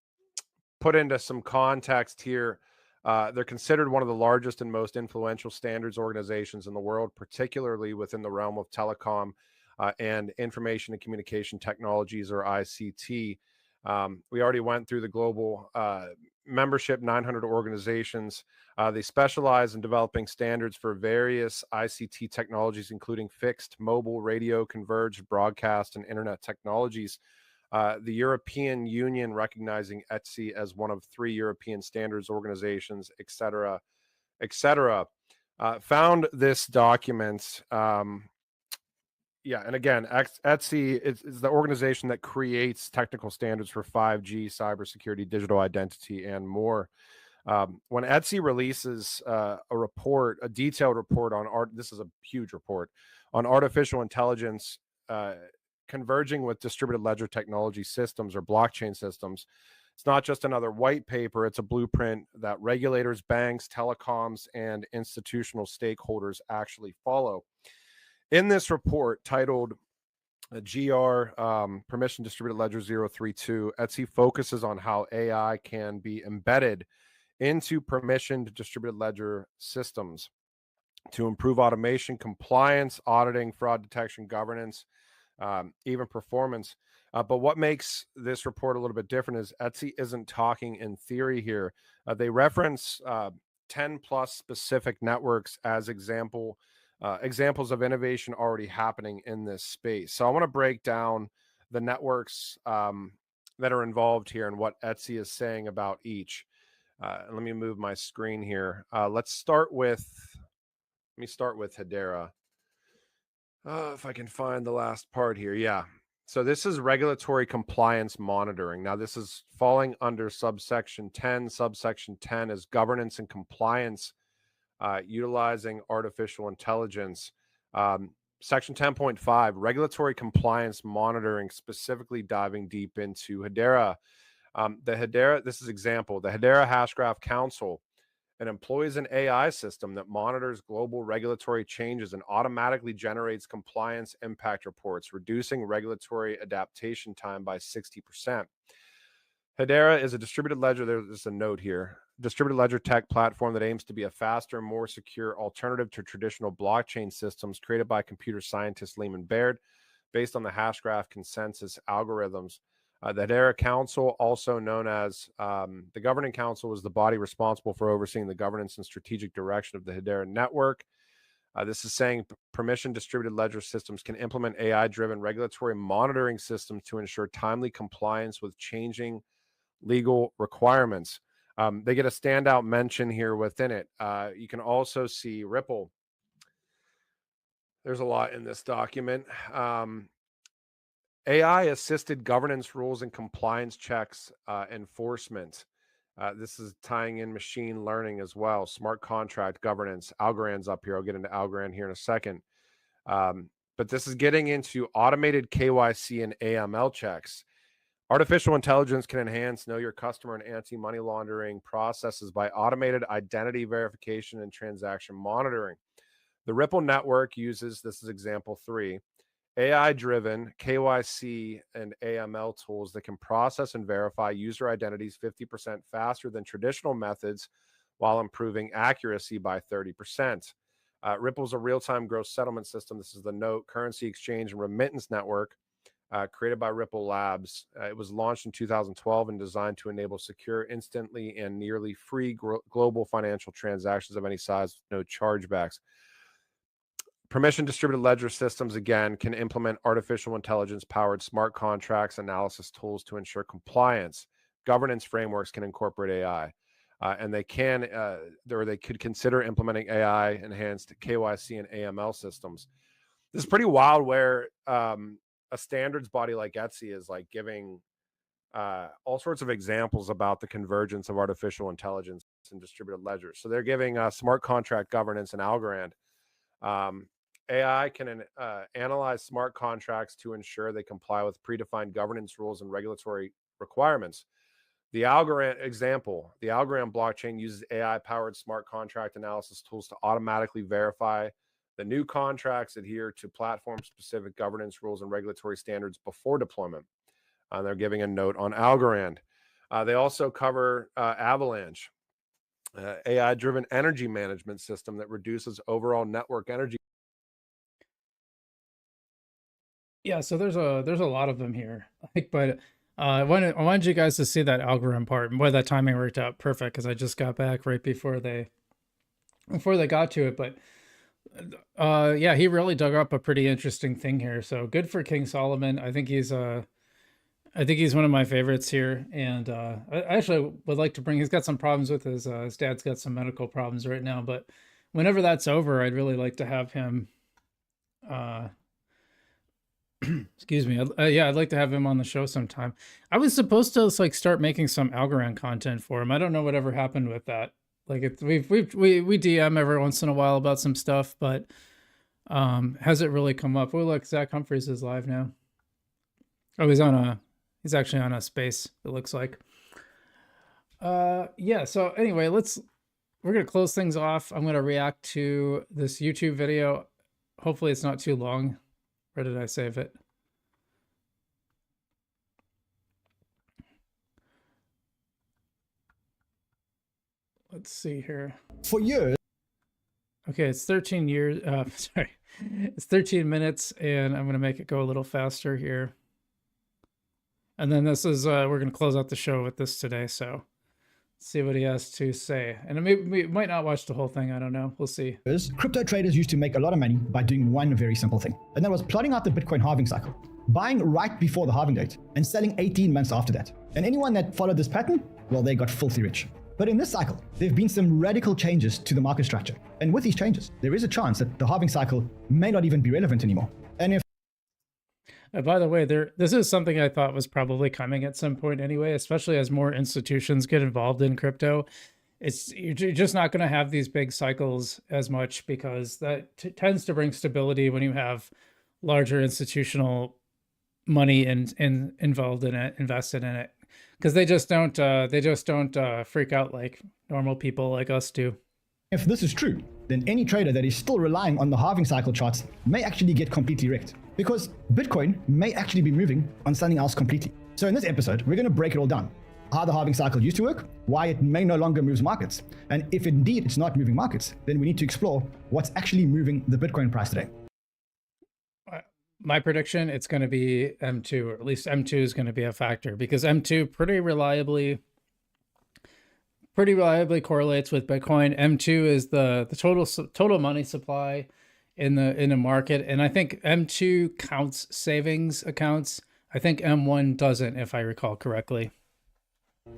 Put into some context here, they're considered one of the largest and most influential standards organizations in the world, particularly within the realm of telecom and information and communication technologies, or ICT. We already went through the global membership, 900 organizations. They specialize in developing standards for various ICT technologies, including fixed, mobile, radio, converged, broadcast, and internet technologies. The European Union recognizing Etsy as one of 3 European standards organizations, et cetera, et cetera. Found this document. And again, Etsy is the organization that creates technical standards for 5G, cybersecurity, digital identity, and more. When Etsy releases a detailed report on this is a huge report on artificial intelligence converging with distributed ledger technology systems or blockchain systems. It's not just another white paper, it's a blueprint that regulators, banks, telecoms, and institutional stakeholders actually follow. In this report titled Permission Distributed Ledger 032, Etsy focuses on how AI can be embedded into permissioned distributed ledger systems to improve automation, compliance, auditing, fraud detection, governance, even performance. But what makes this report a little bit different is Etsy isn't talking in theory here. They reference 10 plus specific networks as examples of innovation already happening in this space. So I want to break down the networks that are involved here and what Etsy is saying about each. Let me move my screen here. Let me start with Hedera. If I can find the last part here. Yeah. So this is regulatory compliance monitoring. Now, this is falling under subsection 10. Subsection 10 is governance and compliance utilizing artificial intelligence. Section 10.5, regulatory compliance monitoring, specifically diving deep into Hedera. This is example, the Hedera Hashgraph Council. It employs an AI system that monitors global regulatory changes and automatically generates compliance impact reports, reducing regulatory adaptation time by 60%. Hedera is a distributed ledger. There's a note here. Distributed ledger tech platform that aims to be a faster, more secure alternative to traditional blockchain systems created by computer scientist Lehman Baird based on the Hashgraph consensus algorithms. The Hedera Council, also known as the Governing Council, is the body responsible for overseeing the governance and strategic direction of the Hedera network. This is saying permission distributed ledger systems can implement AI-driven regulatory monitoring systems to ensure timely compliance with changing legal requirements. They get a standout mention here within it. You can also see Ripple. There's a lot in this document. AI assisted governance rules and compliance checks enforcement. This is tying in machine learning as well, smart contract governance. Algorand's up here. I'll get into Algorand here in a second. But this is getting into automated KYC and AML checks. Artificial intelligence can enhance know your customer and anti-money laundering processes by automated identity verification and transaction monitoring. The Ripple network uses, this is example 3, AI-driven KYC and AML tools that can process and verify user identities 50% faster than traditional methods while improving accuracy by 30%. Ripple's a real-time gross settlement system. This is the note, currency exchange, and remittance network created by Ripple Labs. It was launched in 2012 and designed to enable secure, instantly, and nearly free global financial transactions of any size with no chargebacks. Permission distributed ledger systems, again, can implement artificial intelligence powered smart contracts analysis tools to ensure compliance. Governance frameworks can incorporate AI, and they can, or they could consider implementing AI enhanced KYC and AML systems. This is pretty wild where a standards body like Etsy is like giving all sorts of examples about the convergence of artificial intelligence and distributed ledgers. So they're giving smart contract governance and Algorand. AI can analyze smart contracts to ensure they comply with predefined governance rules and regulatory requirements. The Algorand example, the Algorand blockchain uses AI-powered smart contract analysis tools to automatically verify the new contracts adhere to platform-specific governance rules and regulatory standards before deployment. They're giving a note on Algorand. They also cover Avalanche, AI-driven energy management system that reduces overall network energy. Yeah, so there's a lot of them here. But I wanted you guys to see that Algorand part, and boy, that timing worked out perfect because I just got back right before they got to it. But yeah, he really dug up a pretty interesting thing here. So good for King Solomon. I think he's one of my favorites here, and I actually would like to bring. He's got some problems with his dad's got some medical problems right now, but whenever that's over, I'd really like to have him. Excuse me. Yeah, I'd like to have him on the show sometime. I was supposed to like start making some Algorand content for him. I don't know whatever happened with that. Like we DM every once in a while about some stuff, but hasn't really come up. Oh, look, Zach Humphreys is live now. Oh, he's actually on a space, it looks like. Yeah, so anyway, we're gonna close things off. I'm gonna react to this YouTube video. Hopefully it's not too long. Where did I save it? Let's see here. For years. Okay, it's 13 years. Sorry, it's 13 minutes, and I'm gonna make it go a little faster here. And then this is we're gonna close out the show with this today. So let's see what he has to say. And we might not watch the whole thing. I don't know. We'll see. Crypto traders used to make a lot of money by doing one very simple thing, and that was plotting out the Bitcoin halving cycle, buying right before the halving date and selling 18 months after that. And anyone that followed this pattern, well, they got filthy rich. But in this cycle, there have been some radical changes to the market structure. And with these changes, there is a chance that the halving cycle may not even be relevant anymore. And if by the way, this is something I thought was probably coming at some point anyway, especially as more institutions get involved in crypto. You're just not going to have these big cycles as much because that tends to bring stability when you have larger institutional money involved in it, invested in it, because they just don't freak out like normal people like us do. If this is true, then any trader that is still relying on the halving cycle charts may actually get completely wrecked, because Bitcoin may actually be moving on something else completely. So in this episode, we're going to break it all down. How the halving cycle used to work, why it may no longer move markets, and if indeed it's not moving markets, then we need to explore what's actually moving the Bitcoin price today. My prediction, it's going to be M2, or at least M2 is going to be a factor, because M2 pretty reliably correlates with Bitcoin. M2 is the total money supply in the market, and I think M2 counts savings accounts. I think M1 doesn't, if I recall correctly.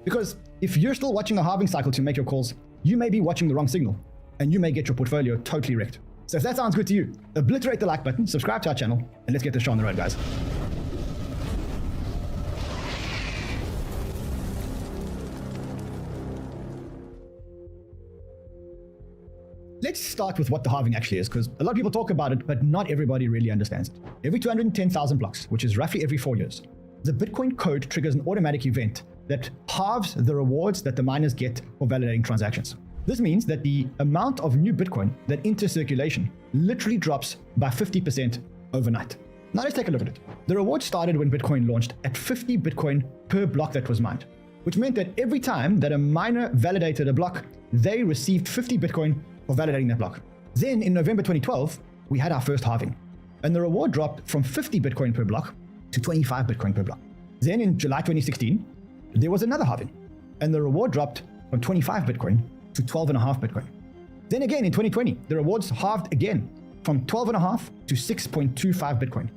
Because if you're still watching the halving cycle to make your calls, you may be watching the wrong signal, and you may get your portfolio totally wrecked. So if that sounds good to you, obliterate the like button, subscribe to our channel, and let's get this show on the road, guys. let's start with what the halving actually is, because a lot of people talk about it, but not everybody really understands it. Every 210,000 blocks, which is roughly every 4 years, the Bitcoin code triggers an automatic event that halves the rewards that the miners get for validating transactions. This means that the amount of new Bitcoin that enters circulation literally drops by 50% overnight. Now let's take a look at it. The reward started when Bitcoin launched at 50 Bitcoin per block that was mined, which meant that every time that a miner validated a block, they received 50 Bitcoin for validating that block. Then in November 2012, we had our first halving, and the reward dropped from 50 Bitcoin per block to 25 Bitcoin per block. Then in July 2016, there was another halving, and the reward dropped from 25 Bitcoin to 12.5 Bitcoin. Then again in 2020, the rewards halved again from 12.5 to 6.25 Bitcoin.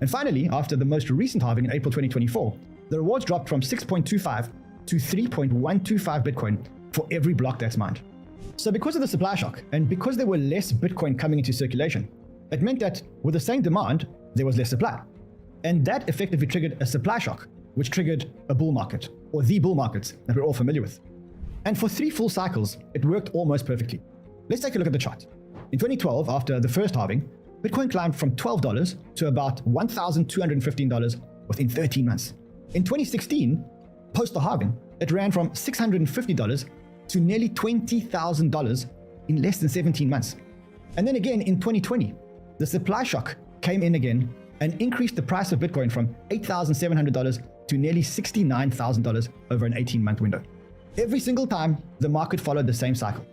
And finally, after the most recent halving in April 2024, the rewards dropped from 6.25 to 3.125 Bitcoin for every block that's mined. So because of the supply shock, and because there were less Bitcoin coming into circulation, it meant that with the same demand, there was less supply. And that effectively triggered a supply shock, which triggered a bull market, or the bull markets that we're all familiar with. And for 3 full cycles, it worked almost perfectly. Let's take a look at the chart. In 2012, after the first halving, Bitcoin climbed from $12 to about $1,215 within 13 months. In 2016, post the halving, it ran from $650 to nearly $20,000 in less than 17 months. And then again in 2020, the supply shock came in again and increased the price of Bitcoin from $8,700 to nearly $69,000 over an 18-month window. Every single time, the market followed the same cycle.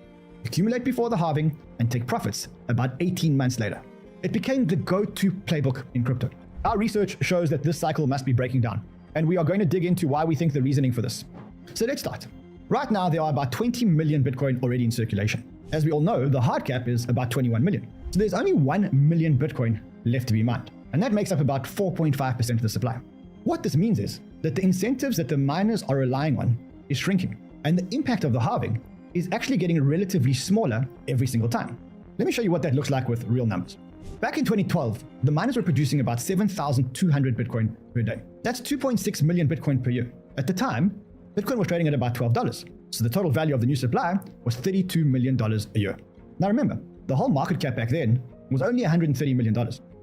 Accumulate before the halving and take profits about 18 months later. It became the go-to playbook in crypto. Our research shows that this cycle must be breaking down, and we are going to dig into why we think the reasoning for this. So let's start. Right now, there are about 20 million Bitcoin already in circulation. As we all know, the hard cap is about 21 million. So there's only 1 million Bitcoin left to be mined, and that makes up about 4.5% of the supply. What this means is that the incentives that the miners are relying on is shrinking, and the impact of the halving is actually getting relatively smaller every single time. Let me show you what that looks like with real numbers. Back in 2012, the miners were producing about 7,200 Bitcoin per day. That's 2.6 million Bitcoin per year. At the time, Bitcoin was trading at about $12. So the total value of the new supply was $32 million a year. Now remember, the whole market cap back then was only $130 million,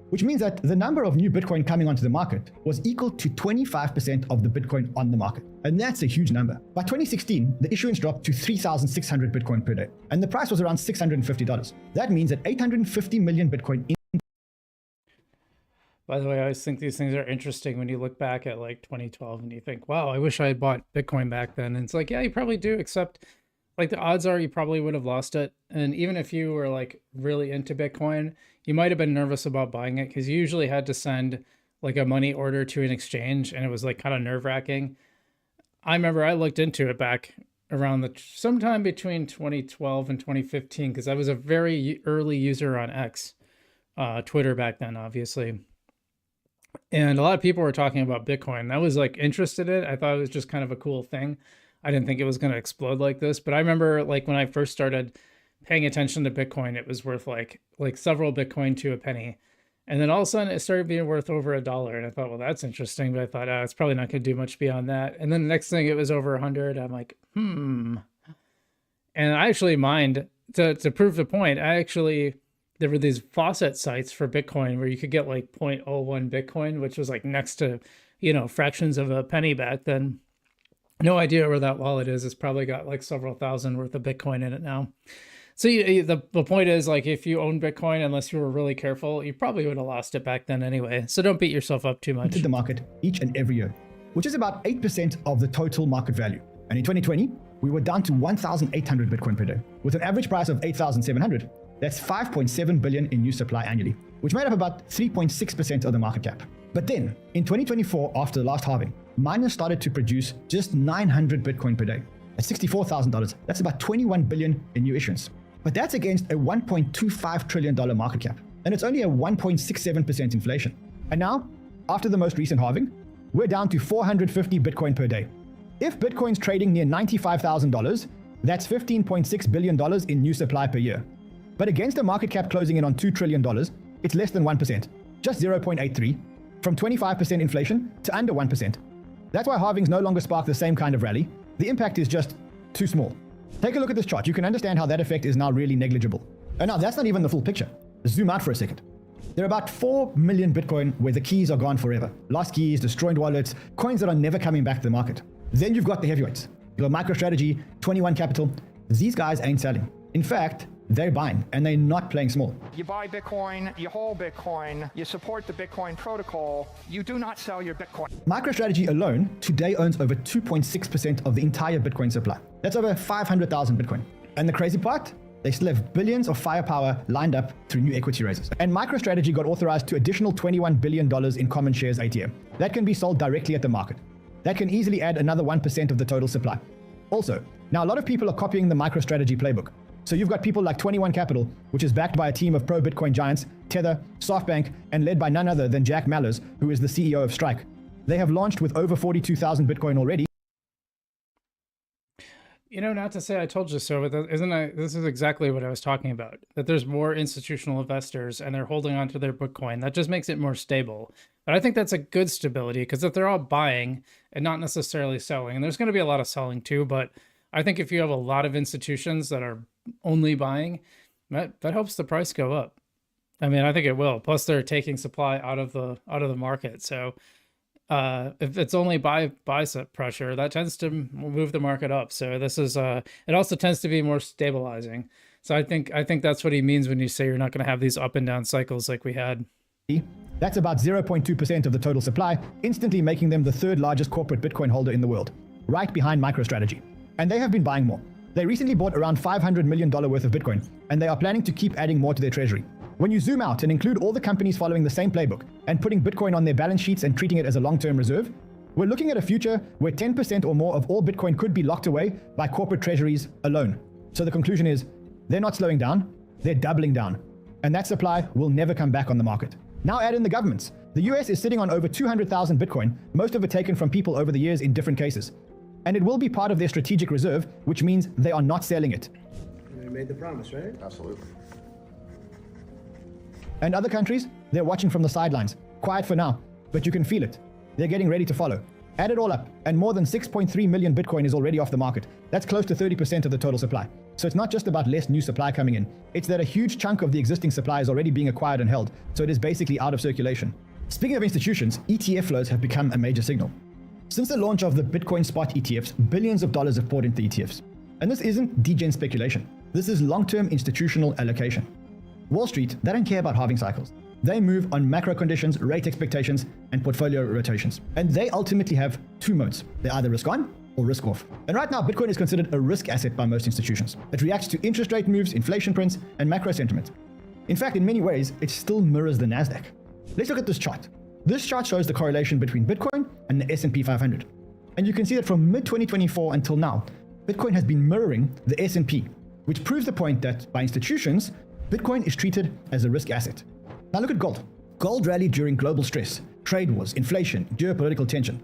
which means that the number of new Bitcoin coming onto the market was equal to 25% of the Bitcoin on the market. And that's a huge number. By 2016, the issuance dropped to 3,600 Bitcoin per day, and the price was around $650. That means that 850 million Bitcoin By the way, I always think these things are interesting when you look back at like 2012 and you think, wow, I wish I had bought Bitcoin back then. And it's like, yeah, you probably do, except like the odds are you probably would have lost it. And even if you were like really into Bitcoin, you might have been nervous about buying it because you usually had to send like a money order to an exchange, and it was like kind of nerve-wracking. I remember I looked into it back around sometime between 2012 and 2015 because I was a very early user on X, Twitter back then, obviously. And a lot of people were talking about Bitcoin. I was like interested in it. I thought it was just kind of a cool thing. I didn't think it was going to explode like this. But I remember like when I first started paying attention to Bitcoin, it was worth like several Bitcoin to a penny. And then all of a sudden it started being worth over $1. And I thought, well, that's interesting. But I thought, it's probably not going to do much beyond that. And then the next thing it was over 100. I'm like, And I actually mined to prove the point. There were these faucet sites for Bitcoin where you could get like 0.01 Bitcoin, which was like next to, fractions of a penny back then. No idea where that wallet is. It's probably got like several thousand worth of Bitcoin in it now. So the point is, like, if you own Bitcoin, unless you were really careful, you probably would have lost it back then anyway. So don't beat yourself up too much. Into the market each and every year, which is about 8% of the total market value. And in 2020, we were down to 1,800 Bitcoin per day. With an average price of 8,700, that's 5.7 billion in new supply annually, which made up about 3.6% of the market cap. But then, in 2024, after the last halving, miners started to produce just 900 Bitcoin per day. At $64,000, that's about 21 billion in new issuance. But that's against a $1.25 trillion market cap, and it's only a 1.67% inflation. And now, after the most recent halving, we're down to 450 Bitcoin per day. If Bitcoin's trading near $95,000, that's $15.6 billion in new supply per year. But against a market cap closing in on $2 trillion, it's less than 1%, just 0.83, from 25% inflation to under 1%. That's why halvings no longer spark the same kind of rally. The impact is just too small. Take a look at this chart. You can understand how that effect is now really negligible. And now that's not even the full picture. Zoom out for a second. There are about 4 million Bitcoin where the keys are gone forever. Lost keys, destroyed wallets, coins that are never coming back to the market. Then you've got the heavyweights. You've got MicroStrategy, 21 Capital. These guys ain't selling. In fact, they're buying, and they're not playing small. You buy Bitcoin, you hold Bitcoin, you support the Bitcoin protocol, you do not sell your Bitcoin. MicroStrategy alone today owns over 2.6% of the entire Bitcoin supply. That's over 500,000 Bitcoin. And the crazy part? They still have billions of firepower lined up through new equity raises. And MicroStrategy got authorized to additional $21 billion in common shares ATM. That can be sold directly at the market. That can easily add another 1% of the total supply. Also, now a lot of people are copying the MicroStrategy playbook. So you've got people like 21 Capital, which is backed by a team of pro-Bitcoin giants, Tether, SoftBank, and led by none other than Jack Mallers, who is the CEO of Strike. They have launched with over 42,000 Bitcoin already. You know, not to say I told you so, but this is exactly what I was talking about, that there's more institutional investors and they're holding on to their Bitcoin. That just makes it more stable. But I think that's a good stability, because if they're all buying and not necessarily selling, and there's going to be a lot of selling too, but I think if you have a lot of institutions that are only buying, that helps the price go up. I mean, I think it will. Plus, they're taking supply out of the market. So if it's only buy pressure, that tends to move the market up. So this is it also tends to be more stabilizing. So I think that's what he means when you say you're not going to have these up and down cycles like we had. That's about 0.2% of the total supply, instantly making them the third largest corporate Bitcoin holder in the world, right behind MicroStrategy. And they have been buying more. They recently bought around $500 million worth of Bitcoin, and they are planning to keep adding more to their treasury. When you zoom out and include all the companies following the same playbook and putting Bitcoin on their balance sheets and treating it as a long-term reserve, we're looking at a future where 10% or more of all Bitcoin could be locked away by corporate treasuries alone. So the conclusion is, they're not slowing down, they're doubling down. And that supply will never come back on the market. Now add in the governments. The US is sitting on over 200,000 Bitcoin, most of it taken from people over the years in different cases. And it will be part of their strategic reserve, which means they are not selling it. They made the promise, right? Absolutely. And other countries, they're watching from the sidelines. Quiet for now, but you can feel it. They're getting ready to follow. Add it all up, and more than 6.3 million Bitcoin is already off the market. That's close to 30% of the total supply. So it's not just about less new supply coming in. It's that a huge chunk of the existing supply is already being acquired and held, so it is basically out of circulation. Speaking of institutions, ETF flows have become a major signal. Since the launch of the Bitcoin spot ETFs, billions of dollars have poured into ETFs. And this isn't degen speculation. This is long-term institutional allocation. Wall Street, they don't care about halving cycles. They move on macro conditions, rate expectations, and portfolio rotations. And they ultimately have two modes. They're either risk on or risk off. And right now, Bitcoin is considered a risk asset by most institutions. It reacts to interest rate moves, inflation prints, and macro sentiment. In fact, in many ways, it still mirrors the Nasdaq. Let's look at this chart. This chart shows the correlation between Bitcoin and the S&P 500. And you can see that from mid-2024 until now, Bitcoin has been mirroring the S&P, which proves the point that by institutions, Bitcoin is treated as a risk asset. Now look at gold. Gold rallied during global stress, trade wars, inflation, geopolitical tension.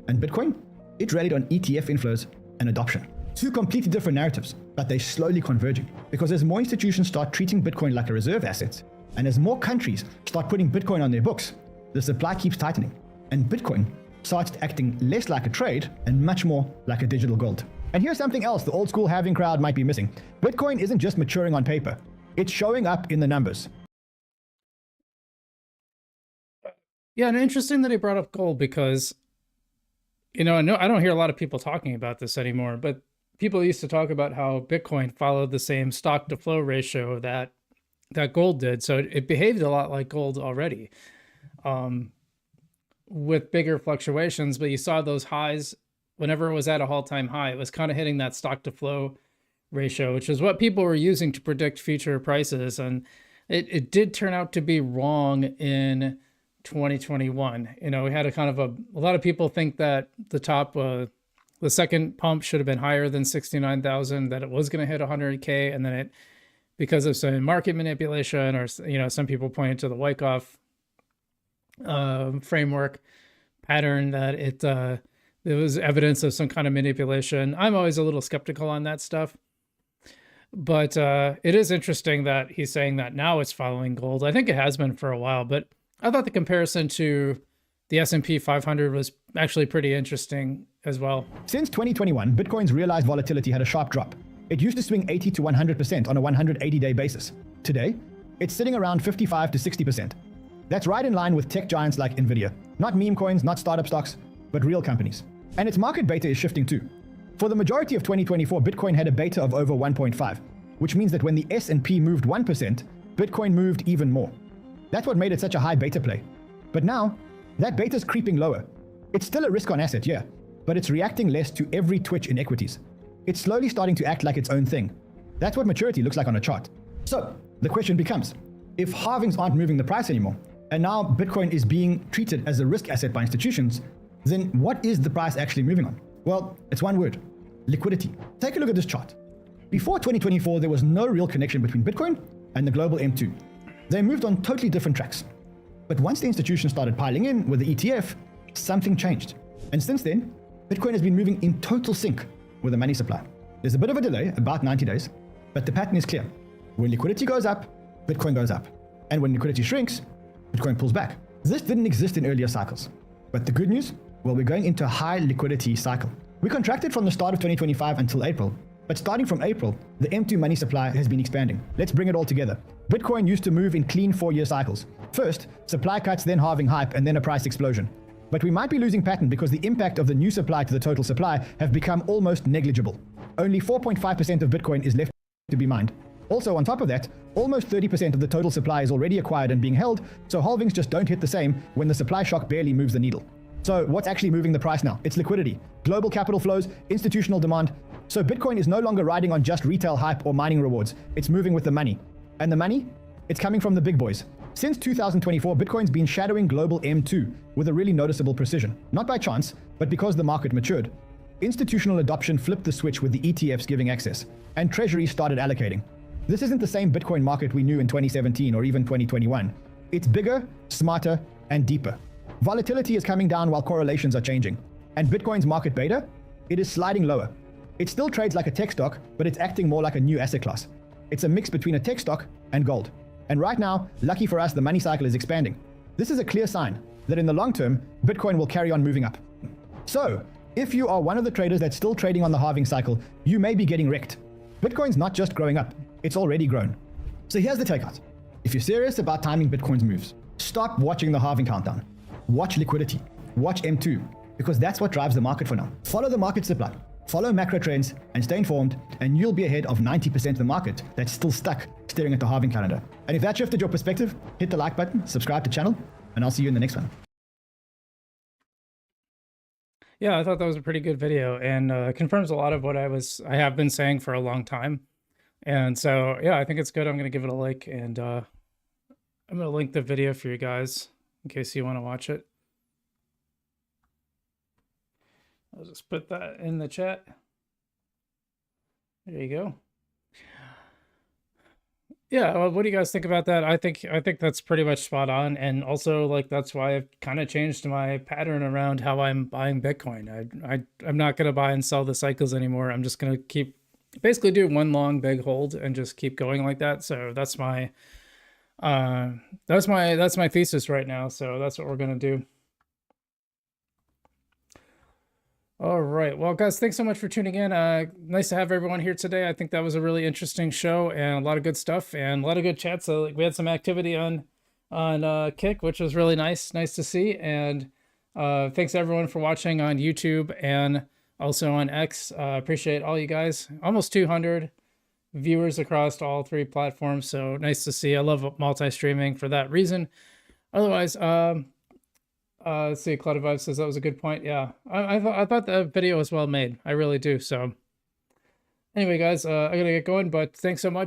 And Bitcoin? It rallied on ETF inflows and adoption. Two completely different narratives, but they're slowly converging. Because as more institutions start treating Bitcoin like a reserve asset, and as more countries start putting Bitcoin on their books, the supply keeps tightening, and Bitcoin starts acting less like a trade and much more like a digital gold. And here's something else the old school halving crowd might be missing. Bitcoin isn't just maturing on paper. It's showing up in the numbers. Yeah, and interesting that he brought up gold because, you know, I don't hear a lot of people talking about this anymore, but people used to talk about how Bitcoin followed the same stock to flow ratio that gold did. So it behaved a lot like gold already. With bigger fluctuations, but you saw those highs whenever it was at a all-time high. It was kind of hitting that stock to flow ratio, which is what people were using to predict future prices. And it did turn out to be wrong in 2021. You know, we had a lot of people think that the second pump should have been higher than 69,000, that it was going to hit 100K. And then it, because of some market manipulation, or, you know, some people pointed to the Wyckoff framework pattern, that there was evidence of some kind of manipulation. I'm always a little skeptical on that stuff, but it is interesting that he's saying that now it's following gold. I think it has been for a while, but I thought the comparison to the S&P 500 was actually pretty interesting as well. Since 2021, Bitcoin's realized volatility had a sharp drop. It used to swing 80 to 100% on a 180-day basis. Today, it's sitting around 55 to 60%. That's right in line with tech giants like Nvidia. Not meme coins, not startup stocks, but real companies. And its market beta is shifting too. For the majority of 2024, Bitcoin had a beta of over 1.5, which means that when the S&P moved 1%, Bitcoin moved even more. That's what made it such a high beta play. But now, that beta's creeping lower. It's still a risk-on asset, yeah, but it's reacting less to every twitch in equities. It's slowly starting to act like its own thing. That's what maturity looks like on a chart. So, the question becomes, if halvings aren't moving the price anymore, and now Bitcoin is being treated as a risk asset by institutions, then what is the price actually moving on? Well, it's one word: liquidity. Take a look at this chart. Before 2024, there was no real connection between Bitcoin and the global M2. They moved on totally different tracks. But once the institutions started piling in with the ETF, something changed. And since then, Bitcoin has been moving in total sync with the money supply. There's a bit of a delay, about 90 days, but the pattern is clear. When liquidity goes up, Bitcoin goes up. And when liquidity shrinks, Bitcoin pulls back. This didn't exist in earlier cycles. But the good news? Well, we're going into a high liquidity cycle. We contracted from the start of 2025 until April, but starting from April, the M2 money supply has been expanding. Let's bring it all together. Bitcoin used to move in clean 4-year cycles. First, supply cuts, then halving hype, and then a price explosion. But we might be losing pattern because the impact of the new supply to the total supply have become almost negligible. Only 4.5% of Bitcoin is left to be mined. Also, on top of that, almost 30% of the total supply is already acquired and being held, so halvings just don't hit the same when the supply shock barely moves the needle. So what's actually moving the price now? It's liquidity, global capital flows, institutional demand. So Bitcoin is no longer riding on just retail hype or mining rewards. It's moving with the money. And the money? It's coming from the big boys. Since 2024, Bitcoin's been shadowing global M2 with a really noticeable precision. Not by chance, but because the market matured. Institutional adoption flipped the switch with the ETFs giving access, and treasuries started allocating. This isn't the same Bitcoin market we knew in 2017 or even 2021. It's bigger, smarter, and deeper. Volatility is coming down while correlations are changing. And Bitcoin's market beta? It is sliding lower. It still trades like a tech stock, but it's acting more like a new asset class. It's a mix between a tech stock and gold. And right now, lucky for us, the money cycle is expanding. This is a clear sign that in the long term, Bitcoin will carry on moving up. So, if you are one of the traders that's still trading on the halving cycle, you may be getting wrecked. Bitcoin's not just growing up, it's already grown. So here's the takeout. If you're serious about timing Bitcoin's moves, stop watching the halving countdown. Watch liquidity, watch M2, because that's what drives the market for now. Follow the market supply, follow macro trends, and stay informed, and you'll be ahead of 90% of the market that's still stuck staring at the halving calendar. And if that shifted your perspective, hit the like button, subscribe to the channel, and I'll see you in the next one. Yeah, I thought that was a pretty good video, and confirms a lot of what I have been saying for a long time. And so, yeah, I think it's good. I'm going to give it a like, and I'm going to link the video for you guys in case you want to watch it. I'll just put that in the chat. There you go. Yeah, well, what do you guys think about that? I think that's pretty much spot on, and also like that's why I've kind of changed my pattern around how I'm buying Bitcoin. I'm not going to buy and sell the cycles anymore. I'm just going to keep basically do one long big hold and just keep going like that. So that's my thesis right now. So that's what we're going to do. All right. Well, guys, thanks so much for tuning in. Nice to have everyone here today. I think that was a really interesting show and a lot of good stuff and a lot of good chats. So like, we had some activity on Kick, which was really nice to see. And thanks everyone for watching on YouTube and also on X. Appreciate all you guys. Almost 200 viewers across all 3 platforms. So nice to see. I love multi-streaming for that reason. Otherwise, let's see, Cloud Vibe says that was a good point. Yeah, I thought the video was well made. I really do. So anyway, guys, I gotta get going, but thanks so much.